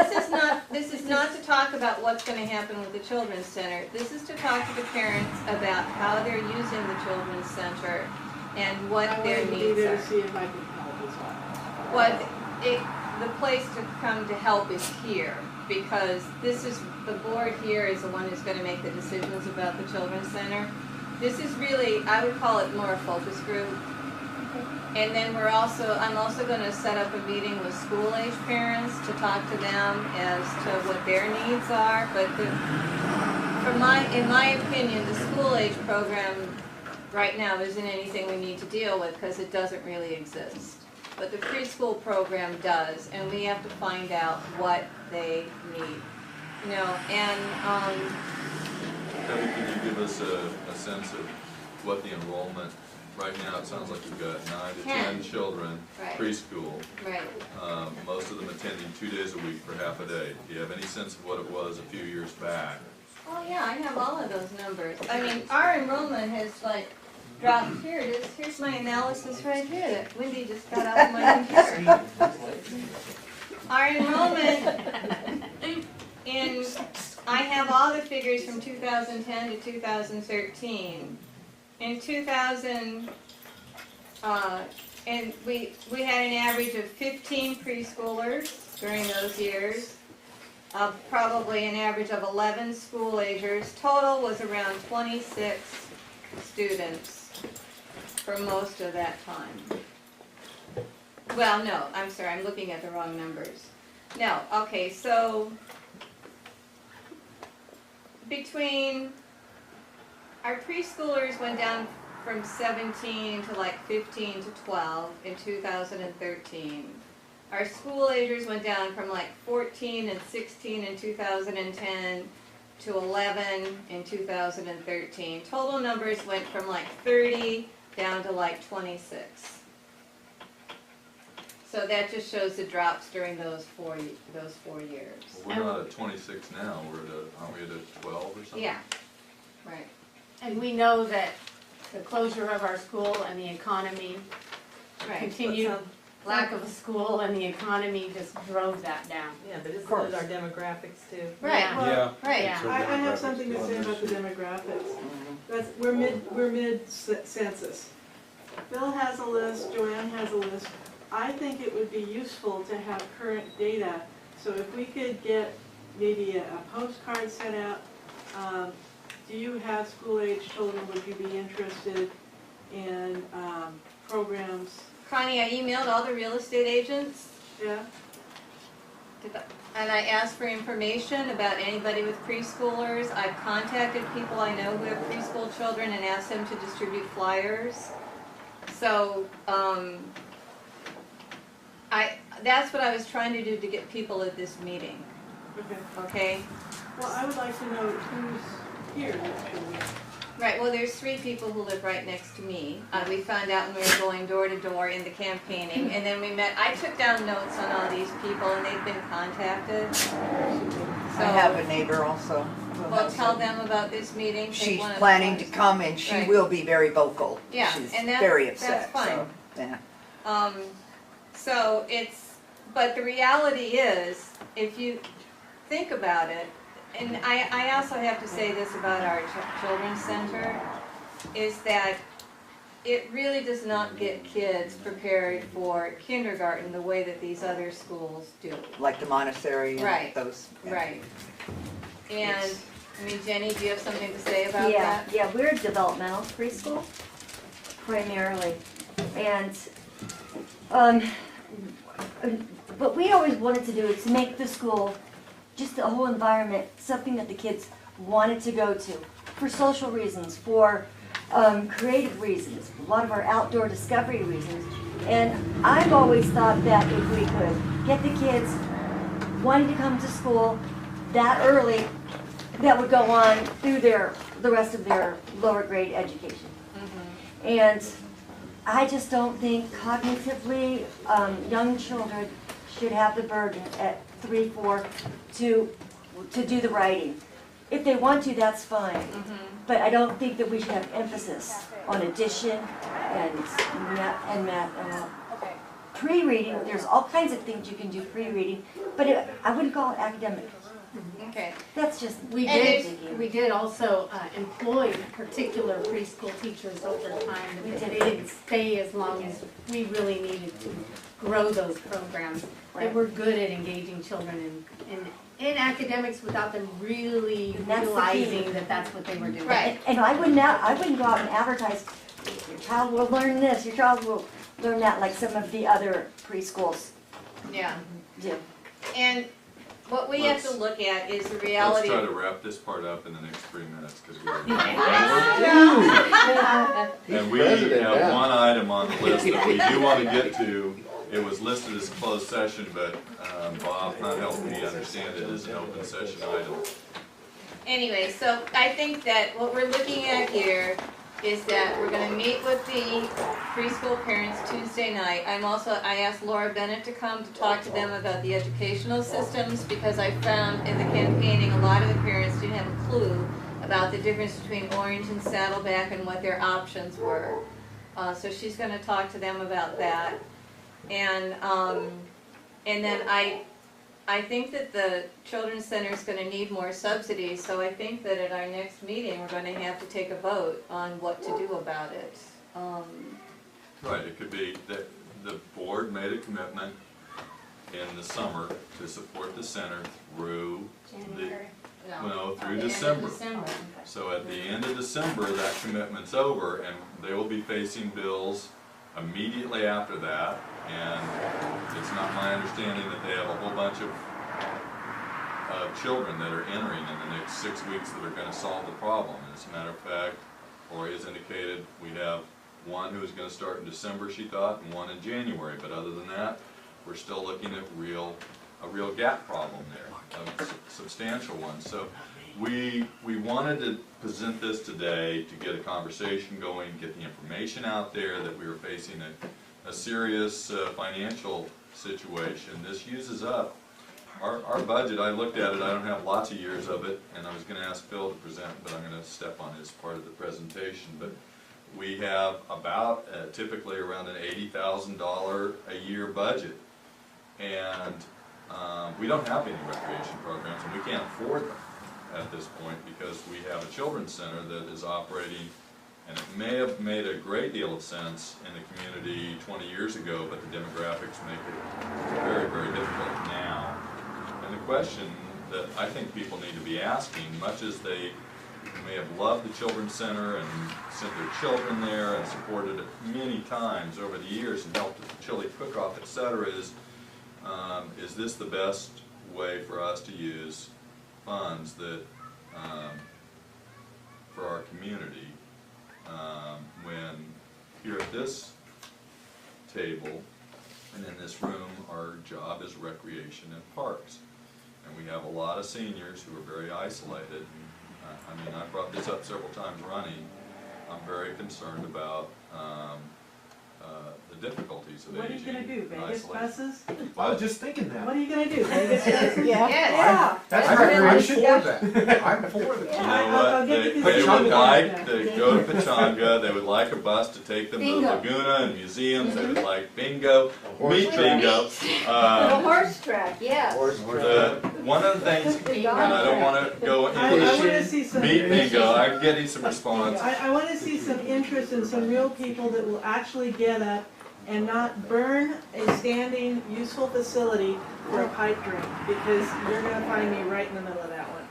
this is not to talk about what's gonna happen with the Children's Center. This is to talk to the parents about how they're using the Children's Center and what their I want to be needs there are. to see if I can help as well. The place to come to help is here, because the board here is the one who's gonna make the decisions about the Children's Center. This is really, I would call it more a focus group. And then I'm also gonna set up a meeting with school-age parents to talk to them as to what their needs are. But in my opinion, the school-age program right now isn't anything we need to deal with because it doesn't really exist. But the preschool program does, and we have to find out what they need. You know, and Debbie, can you give us a sense of what the enrollment, right now, it sounds like we've got 9 to 10 children, Right. preschool. right. Most of them attending 2 days a week for half a day. Do you have any sense of what it was a few years back? Oh yeah, I have all of those numbers. I mean, our enrollment has like dropped. Here it is. Here's my analysis right here that Wendy just got off my computer. Our enrollment I have all the figures from 2010 to 2013. In 2000, and we had an average of 15 preschoolers during those years, probably an average of 11 school agers. Total was around 26 students for most of that time. Well, no, I'm sorry, I'm looking at the wrong numbers. No, okay, so between our preschoolers went down from 17 to like 15 to 12 in 2013. Our school agers went down from like 14 and 16 in 2010 to 11 in 2013. Total numbers went from like 30 down to like 26. So that just shows the drops during those 4 years. Well, we're not at 26 now, aren't we at a 12 or something? Yeah, right. And we know that the closure of our school and the economy, Right. continued lack of a school and the economy just drove that down. Yeah, but isn't course. it our demographics too? Right, Yeah. right. Yeah. I have something to say about the demographics. We're mid census. Bill has a list, Joanne has a list. I think it would be useful to have current data. So if we could get maybe a postcard sent out, do you have school-age children? Would you be interested in programs? Connie, I emailed all the real estate agents. Yeah? And I asked for information about anybody with preschoolers. I've contacted people I know who have preschool children and asked them to distribute flyers. So, that's what I was trying to do to get people at this meeting, Okay. okay? Well, I would like to know who's here next week. Right, well, there's 3 people who live right next to me. We found out when we were going door to door in the campaigning, and then we met. I took down notes on all these people, and they've been contacted. So, I have a neighbor also. well, tell them about this meeting. Take She's one of the planning to flyers. come and she Right. will be very vocal. Yeah, She's and that's- very that's upset, fine. so, yeah. So but the reality is, if you think about it, and I also have to say this about our children's center, is that it really does not get kids prepared for kindergarten the way that these other schools do. Like the Montessori Right, and those. yeah. Right. And, I mean, Jenny, do you have something to say about Yeah, that? yeah, we're a developmental preschool primarily, and, what we always wanted to do is to make the school, just the whole environment, something that the kids wanted to go to, for social reasons, for creative reasons, a lot of our outdoor discovery reasons. And I've always thought that if we could get the kids wanting to come to school that early, that would go on through the rest of their lower grade education. And I just don't think cognitively young children should have the burden at 3, 4 to do the writing. If they want to, that's fine. Mhm. But I don't think that we should have emphasis on addition and math. Okay. Pre-reading, there's all kinds of things you can do pre-reading, but I wouldn't call it academic. Okay. That's just We nitpicking. did also employ particular preschool teachers over time, but they didn't stay as long as we really needed to grow those programs. They were good at engaging children in academics without them really That's the key. realizing that that's what they were doing. Right. And I wouldn't go out and advertise, your child will learn this, your child will learn that, like some of the other preschools Yeah. do. And what we have to Let's- look at is the Let's reality. try to wrap this part up in the next 3 minutes, because we're. And we President have now. one item on the list that we do want to get to. It was listed as closed session, but Bob not helping me understand it is an open session item. Anyway, so I think that what we're looking at here is that we're gonna meet with the preschool parents Tuesday night. I asked Laura Bennett to come to talk to them about the educational systems, because I found in the campaigning, a lot of the parents didn't have a clue about the difference between Orange and Saddleback and what their options were. So she's gonna talk to them about that. And then I think that the Children's Center is going to need more subsidies, so I think that at our next meeting, we're going to have to take a vote on what to do about it. Right, it could be that the board made a commitment in the summer to support the center through January? through December. So at the end of December, that commitment's over, and they will be facing bills immediately after that. And it's not my understanding that they have a whole bunch of children that are entering in the next 6 weeks that are going to solve the problem. As a matter of fact, Lori has indicated we have one who is going to start in December, she thought, and one in January. But other than that, we're still looking at a real gap problem there, a substantial one. So we wanted to present this today to get a conversation going, get the information out there that we were facing a serious financial situation. This uses up our budget. I looked at it, I don't have lots of years of it, and I was going to ask Phil to present, but I'm going to step on his part of the presentation. But we have about typically around an $80,000 a year budget, and we don't have any recreation programs, and we can't afford them at this point, because we have a children's center that is operating. And it may have made a great deal of sense in the community 20 years ago, but the demographics make it very, very difficult now. And the question that I think people need to be asking, much as they may have loved the Children's Center and sent their children there and supported it many times over the years and helped with the chili cook-off, etc., is this the best way for us to use funds that for our community? When here at this table and in this room, our job is recreation and parks. And we have a lot of seniors who are very isolated. I mean, I brought this up several times running. I'm very concerned about the difficulties of What are you aging gonna do, and Vegas isolation. buses? I was just thinking that. What are you gonna do, Vegas buses? Yeah. That's I'm recreation. for that. I'm for You that. know I'll what, get they you would some like, Pachanga. they go to Pachanga, they would like a bus to take them to the Bingo. Laguna and museums, they would like bingo, meat track. bingo. The horse track, yes. One of the things, and I don't wanna go I into wanna see some. meat bingo, I'm getting some response. I wanna see some interest in some real people that will actually get up and not burn a standing, useful facility for a pipe dream, because you're gonna find me right in the middle of that one.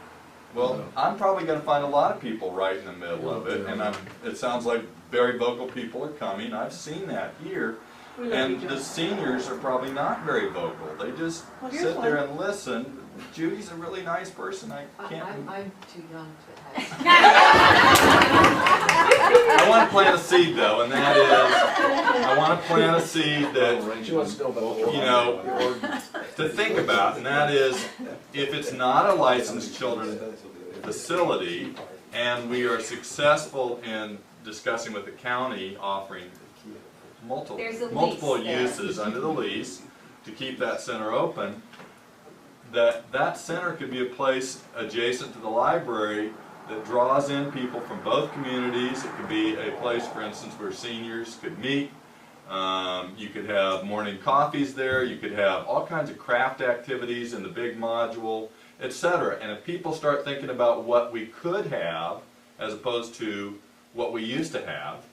Well, I'm probably gonna find a lot of people right in the middle of it, and it sounds like very vocal people are coming, I've seen that here. We love And you, the John. seniors are probably not very vocal, they just Well, here's sit there one. and listen. Judy's a really nice person, I can't. I'm too young to have. I want to plant a seed though, and that is, I want to plant a seed that, She wants to know about the you know, to think about, and that is, if it's not a licensed children's facility, and we are successful in discussing with the county offering There's a lease multiple there. uses under the lease to keep that center open, that center could be a place adjacent to the library that draws in people from both communities. It could be a place, for instance, where seniors could meet. You could have morning coffees there. You could have all kinds of craft activities in the big module, etc. And if people start thinking about what we could have as opposed to what we used to have,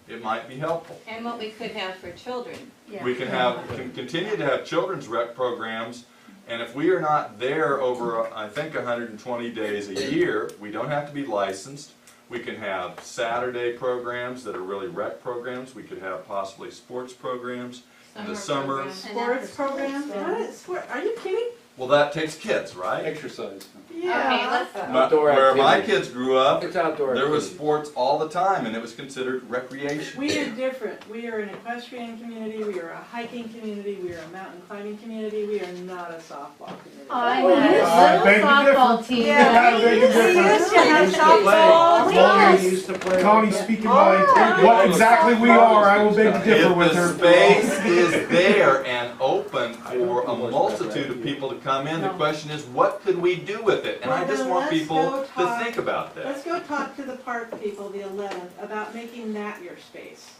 it might be helpful. And what we could have for children. We can continue to have children's rec programs, and if we are not there over, I think, 120 days a year, we don't have to be licensed. We can have Saturday programs that are really rec programs. We could have possibly sports programs in the summer. programs. Sports programs? What? Are you kidding? Well, that takes kids, right? Exercise. Okay, let's, Where my kids grew up, It's outdoor. there was sports all the time, and it was considered recreation. We are different. We are an equestrian community, we are a hiking community, we are a mountain climbing community, we are not a softball community. I'm I beg to softball differ. team. Yeah, beg to differ. used to have Used to play. softball. Tony used to play. Tony, speaking by what exactly we are, I will beg to differ If with the her. space is there and open for a multitude of people to come in, the question is, what could we do with it? And I Well, just then want let's people go to talk- think about that. Let's go talk to the park people, the 11th, about making that your space.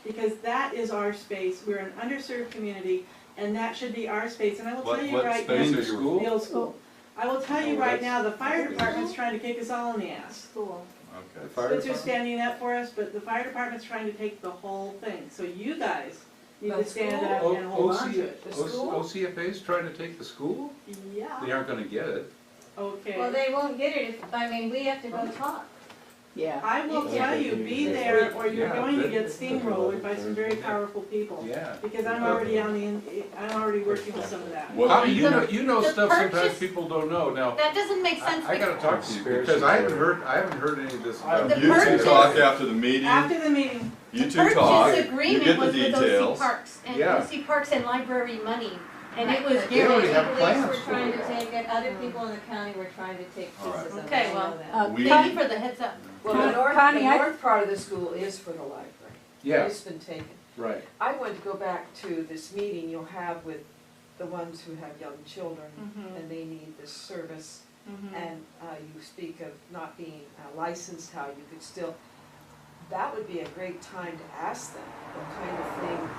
Because that is our space. We're an underserved community, and that should be our space. And I will tell you What right space now, are you? the old school. I will tell you right now, the fire department's trying to kick us all in the ass. School. Okay. Spencer's standing up for us, but the fire department's trying to take the whole thing. So you guys need to stand up and hold on to it. OCFA's trying to take the school? Yeah, They aren't gonna get it. okay. Well, they won't get it if, I mean, we have to go talk. Yeah. I will tell you, be there or you're Yeah, going to that- get steamrolled by some very powerful people. Yeah. Because I'm already I'm already working with some of that. Well, You know the stuff sometimes purchase- people don't know. Now, That doesn't make sense. I gotta talk to you, because I haven't heard any of this about. The you two purchase- talk after the meeting, After the meeting, you two talk, Purchase you agreement get the was with OC details. Parks, and Yeah. OC Parks and library money, and it was They already have guaranteed. plans We're for trying it. to take it, other people in the county were trying to take All right. pieces of it. Okay, I well, know that. We- Thank you for the heads up. Well, the north Connie, part of the school is for the library. Yeah, It's been taken. right. I want to go back to this meeting you'll have with the ones who have young children and they need this service. And you speak of not being licensed, how you could still, that would be a great time to ask them what kind of thing,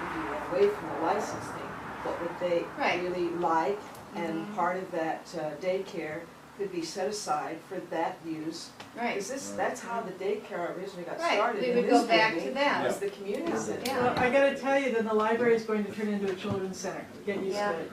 if you went away from the license thing, what would they Right. really like? And part of that daycare could be set aside for that use. Right, Is this, that's how the daycare originally got right, started we in would this go back to building, that. was the community center. Yeah. well, I gotta tell you, then the library is going to turn into a children's center. Get used Yeah. to it.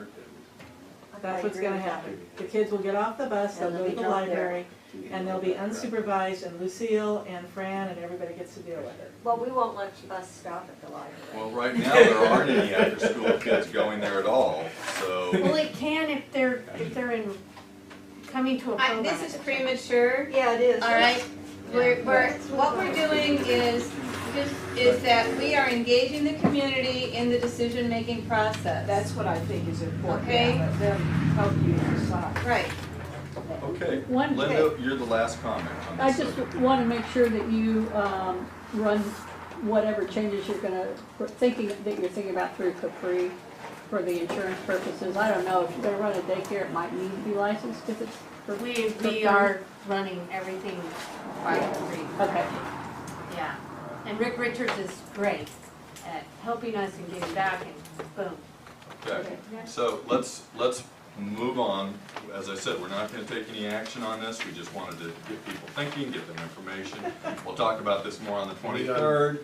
That's what's gonna happen. The kids will get off the bus, they'll And go they'll to be the dropped there. library, and they'll be unsupervised, and Lucille and Fran and everybody gets to deal with it. Well, we won't let us stop at the library. Well, right now, there aren't any after-school kids going there at all, so. Well, it can if they're in, coming to a program. This is premature, Yeah, it is. all right? What we're doing is that we are engaging the community in the decision-making process. That's what I think is important, Okay. let them help you decide. Right. Okay, One- Linda, you're the last comment on I this. just want to make sure that you run whatever changes you're gonna, that you're thinking about through Capri for the insurance purposes. I don't know, if you're gonna run a daycare, it might need to be licensed if it's for. We are running everything by Capri. Okay. Yeah, and Rick Richards is great at helping us and getting back and boom. Okay, so let's move on. As I said, we're not gonna take any action on this, we just wanted to get people thinking, get them information. We'll talk about this more on the 23rd.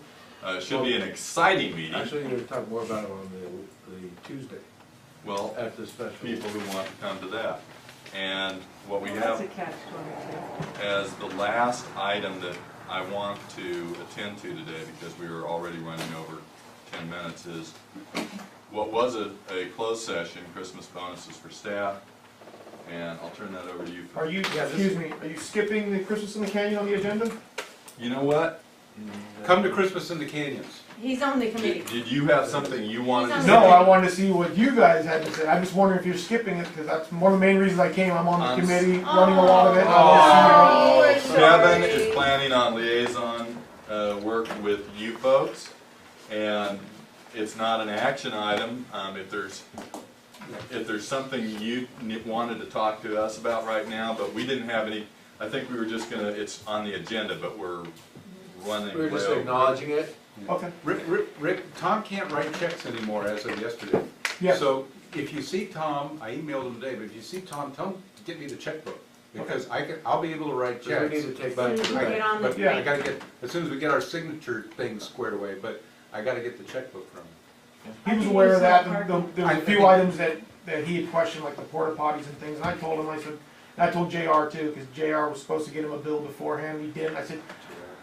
It should be an exciting meeting. Actually, you're gonna talk more about it on the Tuesday, Well, after the special. people who want to come to that. And what we Well, have that's a catch-22. as the last item that I want to attend to today, because we are already running over 10 minutes, is what was a closed session, Christmas bonuses for staff, and I'll turn that over to you. Are you, excuse me, are you skipping the Christmas in the Canyon on the agenda? You know what? Come to Christmas in the Canyons. He's on the committee. Did you have something you wanted to He's say? on No, I wanted to see what you guys had to say. I'm just wondering if you're skipping it, because that's one of the main reasons I came. I'm on the I'm committee, running a lot of it. and I wanna see Oh, Kevin sorry. is planning on liaison work with you folks, and it's not an action item. If there's if there's something you wanted to talk to us about right now, but we didn't have any, I think we were just gonna, it's on the agenda, but we're running. We're just way over. acknowledging it. Okay. Rick, Tom can't write checks anymore as of yesterday. Yeah. So if you see Tom, I emailed him today, but if you see Tom, tell him to get me the checkbook. Because I'll be able to write So we checks. need to take but- back. Bring it on the But yeah, I plate. gotta get, as soon as we get our signature thing squared away, but I gotta get the checkbook from him. He was aware of that, there was a few items that he had questioned, like the porta potties and things, and I told him, I said, and I told JR too, because JR was supposed to get him a bill beforehand, he didn't, I said,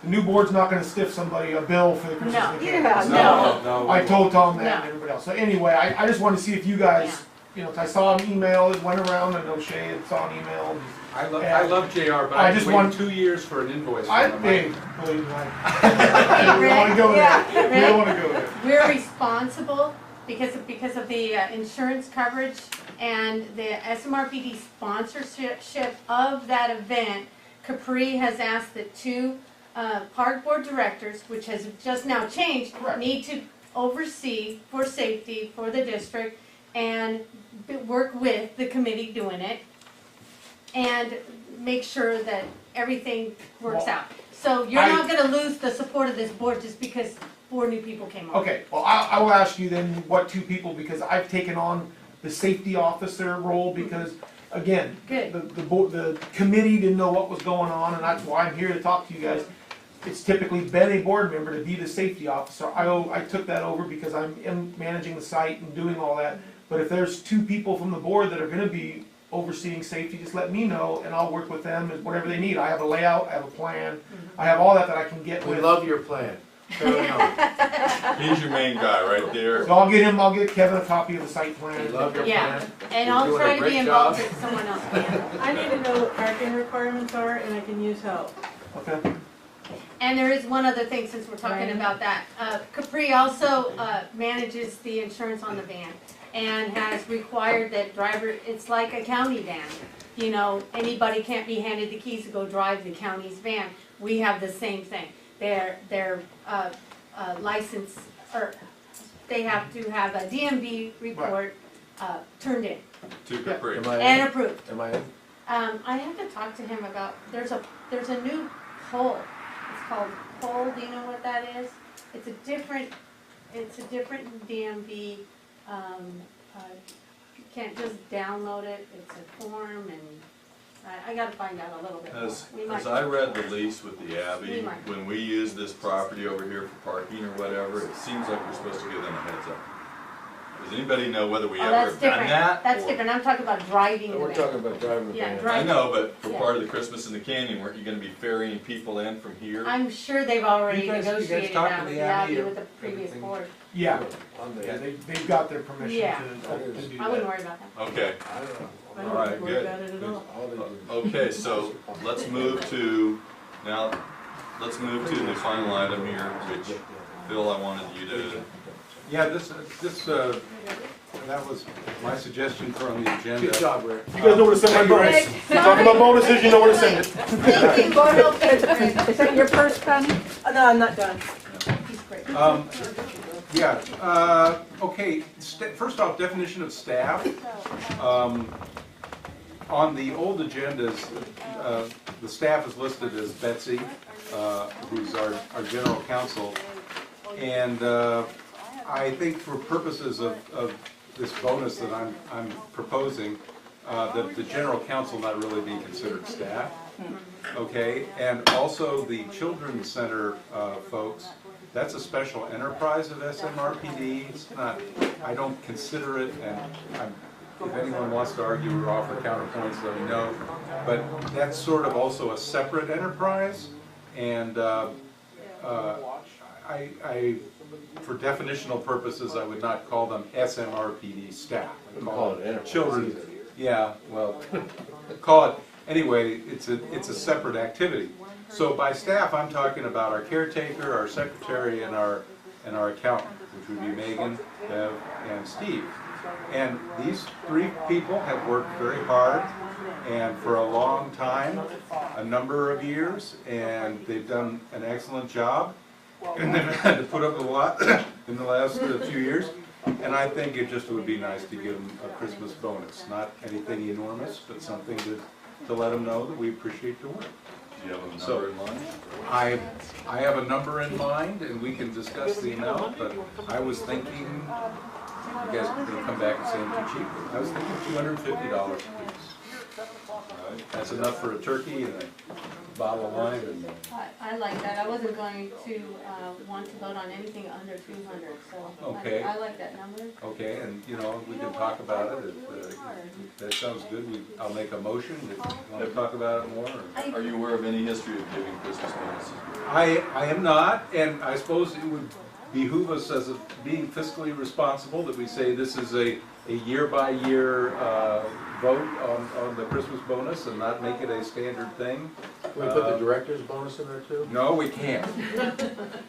the new board's not gonna stiff somebody a bill for the Christmas No. vacation. Yeah, No. I told Tom that No. and everybody else, so anyway, I just wanted to see if you guys, you know, I saw an email, it went around, I know Shay had saw an email. I love JR, but I I just just want- waited 2 years for an invoice I from think, him. believe me, we don't wanna go there, we don't wanna go there. We're responsible because of the insurance coverage and the SMRPD sponsorship of that event. Capri has asked the two park board directors, which has just now changed, Correct. need to oversee for safety for the district and work with the committee doing it and make sure that everything works Well, out. So you're I- not gonna lose the support of this board just because 4 new people came on. Okay, well, I will ask you then what two people, because I've taken on the safety officer role, because, again, Good. the committee didn't know what was going on, and that's why I'm here to talk to you guys. It's typically been a board member to be the safety officer. I took that over because I'm managing the site and doing all that. But if there's two people from the board that are gonna be overseeing safety, just let me know, and I'll work with them and whatever they need. I have a layout, I have a plan, I have all that I can get We with. love your plan. Fair enough. He's your main guy right there. So I'll get Kevin a copy of the site plan. We love your Yeah, plan. and You're I'll doing a try to great be involved job. if someone else can. I need to know what parking requirements are, and I can use help. Okay. And there is one other thing, since we're talking Right. about that. Capri also manages the insurance on the van and has required that driver, it's like a county van. You know, anybody can't be handed the keys to go drive the county's van. We have the same thing. Their license, or they have to have a DMV report turned in To Capri. Am I in? and approved. Am I in? I have to talk to him about, there's a new poll. It's called poll, do you know what that is? It's a different DMV, you can't just download it, it's a form, and I gotta find out a little bit more. We might- As I read the lease with the We Abbey, might. when we use this property over here for parking or whatever, it seems like we're supposed to give them a heads up. Does anybody know whether we Oh, ever that's have done different, that? that's or- different, I'm talking about driving the We're van. talking about driving the Yeah, van. drive- I know, but for Yeah. part of the Christmas in the Canyon, weren't you gonna be ferrying people in from here? I'm sure they've already You guys negotiated talked that to with the the Abbey Abbey or with the previous everything? board. Yeah, On the- yeah, they've got their permission Yeah. to do I wouldn't that. worry about that. Okay, I All don't right, worry good. about it at all. All they do. okay, so let's move to, now, let's move to the final item here, which, Phil, I wanted you to, Yeah, that was my suggestion for on the agenda. Good job, Rick. You guys know where to send my bonus. You talk about bonuses, you know where to send it. Thank you, Board of Health. Is that your purse, Connie? No, I'm not done. He's great. Okay, first off, definition of staff. On the old agendas, the staff is listed as Betsy, who's our general counsel. And I think for purposes of this bonus that I'm proposing, that the general counsel not really be considered staff. Okay, and also the Children's Center folks, that's a special enterprise of SMRPD. It's not, I don't consider it, and if anyone wants to argue or offer counterpoints, let me know. But that's sort of also a separate enterprise, and for definitional purposes, I would not call them SMRPD staff. I'd Call it enterprise. children. Yeah, well, call it, anyway, it's a separate activity. So by staff, I'm talking about our caretaker, our secretary, and our accountant, which would be Megan, Bev, and Steve. And these three people have worked very hard and for a long time, a number of years, and they've done an excellent job. And they've had to put up a lot in the last few years. And I think it just would be nice to give them a Christmas bonus, not anything enormous, but something to let them know that we appreciate their work. Do you have a So- number in mind? I have a number in mind, and we can discuss the amount, but I was thinking, you guys are gonna come back and say I'm too cheap. I was thinking $250 a piece. That's enough for a turkey and a bottle of wine and. I like that. I wasn't going to, want to vote on anything under 200, so Okay. I like that number. Okay, and you know, we can talk about it, if that sounds good, I'll make a motion, if you wanna talk about it more, or? Are you aware of any history of giving Christmas bonuses? I am not, and I suppose it would behoove us as being fiscally responsible that we say this is a year-by-year vote on the Christmas bonus and not make it a standard thing. Can we put the director's bonus in there too? No, we can't.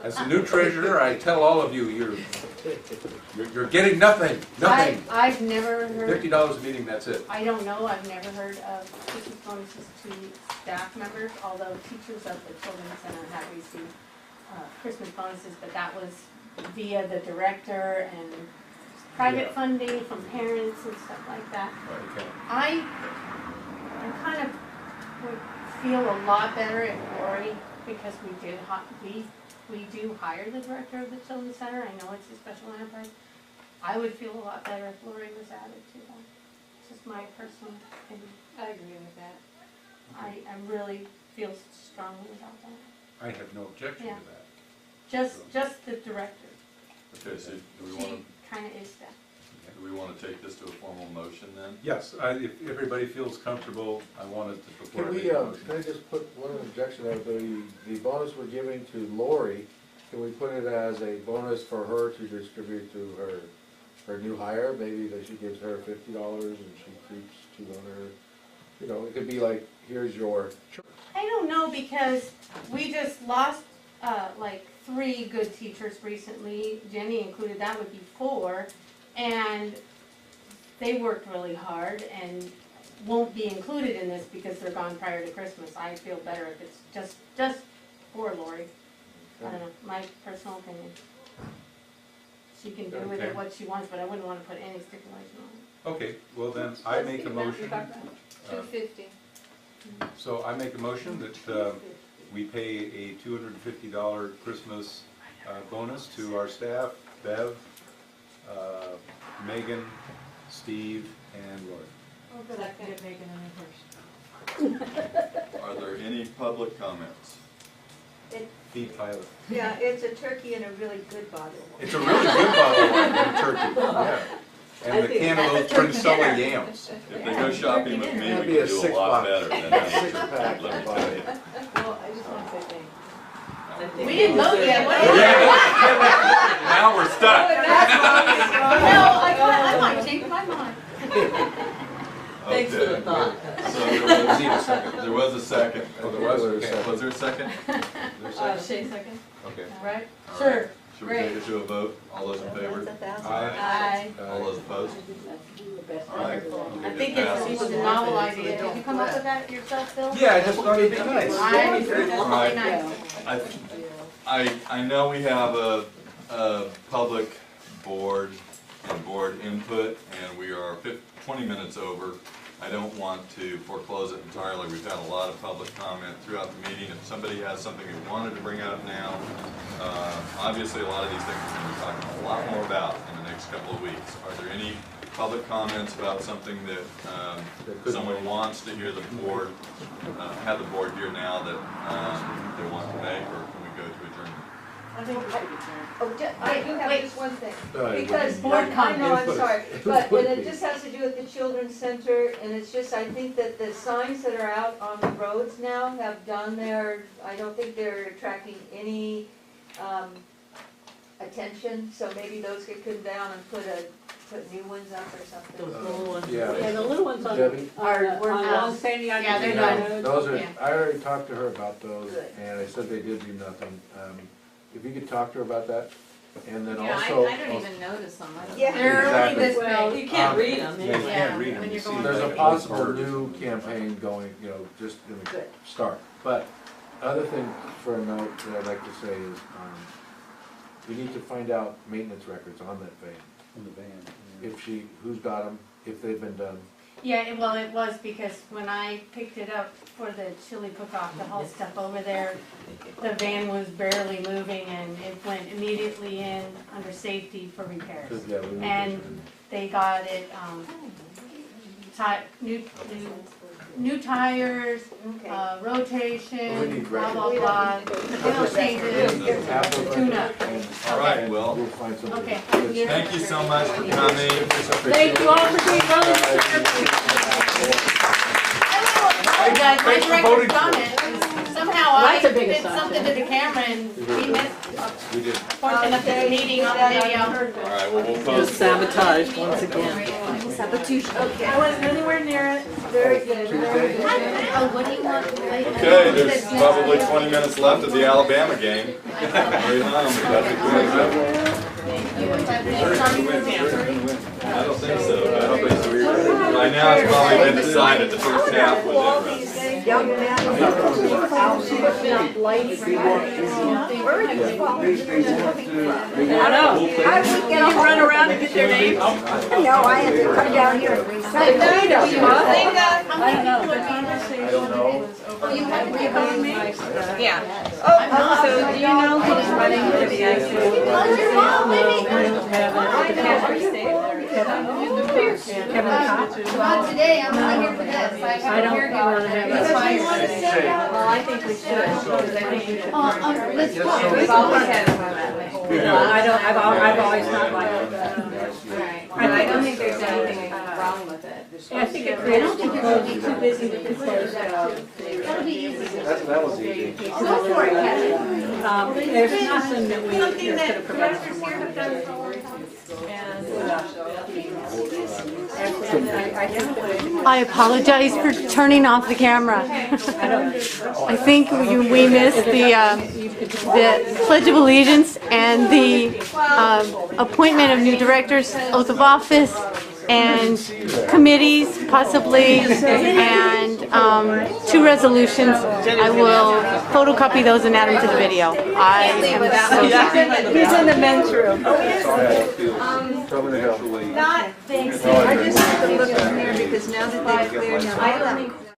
As the new treasurer, I tell all of you, you're getting nothing, nothing. I've never heard, $50 a meeting, that's it. I don't know, I've never heard of Christmas bonuses to staff members, although teachers of the Children's Center have received Christmas bonuses, but that was via the director and private funding from parents and stuff like that. Okay. I kind of would feel a lot better if Lori, because we do hire the director of the Children's Center, I know it's a special enterprise. I would feel a lot better if Lori was added to that. It's just my personal opinion. I agree with that. I really feel strongly about that. I have no objection to Yeah. that. Just the director. Okay, so do we She wanna, kinda is that. do we wanna take this to a formal motion then? Yes, if everybody feels comfortable, I wanted to, before I Can we, make a motion. can I just put one objection out, the bonus we're giving to Lori, can we put it as a bonus for her to distribute to her new hire? Maybe that she gives her $50 and she keeps 200, you know, it could be like, here's your. I don't know, because we just lost, like 3 good teachers recently, Jenny included, that would be 4, and they worked really hard and won't be included in this because they're gone prior to Christmas. I feel better if it's just for Lori. I don't know, my personal opinion. She can do with it Okay. what she wants, but I wouldn't want to put any stipulation on it. Okay, well then, I make a motion. 250. So I make a motion that we pay a $250 Christmas bonus to our staff, Bev, Megan, Steve, and Lori. Are there any public comments? Feed pilot. Yeah, it's a turkey and a really good bottle. It's a really good bottle of wine and turkey, yeah. And the can of those Prince Sully yams. If they go shopping with me, That'd we be can a do a 6 lot pack. better than that. 6 pack. Let me tell you. Well, I just want to say thanks. We didn't vote yet. Now we're stuck. No, I might change my mind. Thanks for the thought. So there was a second. Oh, there was, okay. Was there a second? Shay second. Okay. Right? All Sure. right. Should we take it to a vote? All those in favor? Aye. All those opposed? All right. I think it's a novel idea. Did you come up with that yourself, Phil? Yeah, I just thought it'd be nice. I think that's really nice. I know we have a public board and board input, and we are 20 minutes over. I don't want to foreclose it entirely. We've had a lot of public comment throughout the meeting. If somebody has something they wanted to bring up now, obviously a lot of these things we're going to be talking a lot more about in the next couple of weeks. Are there any public comments about something that someone wants to hear the board, have the board hear now that they want to make, or can we go to adjournment? I think we should adjourn. I do have just one thing, Alright, because, board I know, I'm input. sorry, but, and it just has to do with the children's center, and it's just, I think that the signs that are out on the roads now have done I don't think they're attracting any, attention, so maybe those could come down and put new ones up or something. Yeah. Yeah, the little ones on, Debbie? on We're Long Sandy. Yeah, they're done. Those are, Yeah. I already talked to her about those, Good. and I said they did do nothing. If you could talk to her about that, and then Yeah, also. I don't even notice them. I don't- Yeah. They're only this Well, way. You can't read them Yeah, you anyway. can't read them. when You you're see going- There's them. a possible new campaign going, you know, just gonna Good. start. But other thing for a note that I'd like to say is, we need to find out maintenance records on that van. In the van. Who's got them, if they've been done? Yeah, well, it was because when I picked it up for the chili cook-off, the whole stuff over there, the van was barely moving and it went immediately in under safety for repairs. Yeah, we need to- And they got it, new tires, We rotation, need blah, blah, blah, oil changes, tune-up. All right, well, We'll find something. Okay. thank you so much for coming. Thank you all for being on this. Guys, my Thanks for voting director's for on it. it. Somehow I That's a big did assumption. something to the camera and we missed We did. portion of this meeting on the video. All right, well, we'll post. sabotaged once again. Okay. I wasn't anywhere near it. Very good, very good. Oh, what do you want? Okay, there's probably 20 minutes left of the Alabama game. I don't think so. I don't think so either. By now, it's probably been decided the first half was interesting. Young man. I know. You run around and get their names? No, I had to come down here and resign. I don't know. The conversation Oh, you have to Yeah. So do you know who's running for the Not today, I'm not here for this. I have a caregiver. That's why I wanted to say that. Well, I think we should, because I think we should. Let's talk. We've always had it on that way. I've always not liked it. Right. And I don't think there's anything wrong with it. I think it creates too busy to compose that. That'll be easy. That was easy. Go for it, Kathy. There's nothing that we Something just that could have provided directors for here more. have done for a long time. I apologize for turning off the camera. I think we missed the Pledge of Allegiance and the appointment of new directors, oath of office, and committees possibly, and 2 resolutions. I will photocopy those and add them to the video. I am so sorry. He's in the men's room. Coming to help. Not, thanks. I just have to look in there because now that they've cleared, now I don't think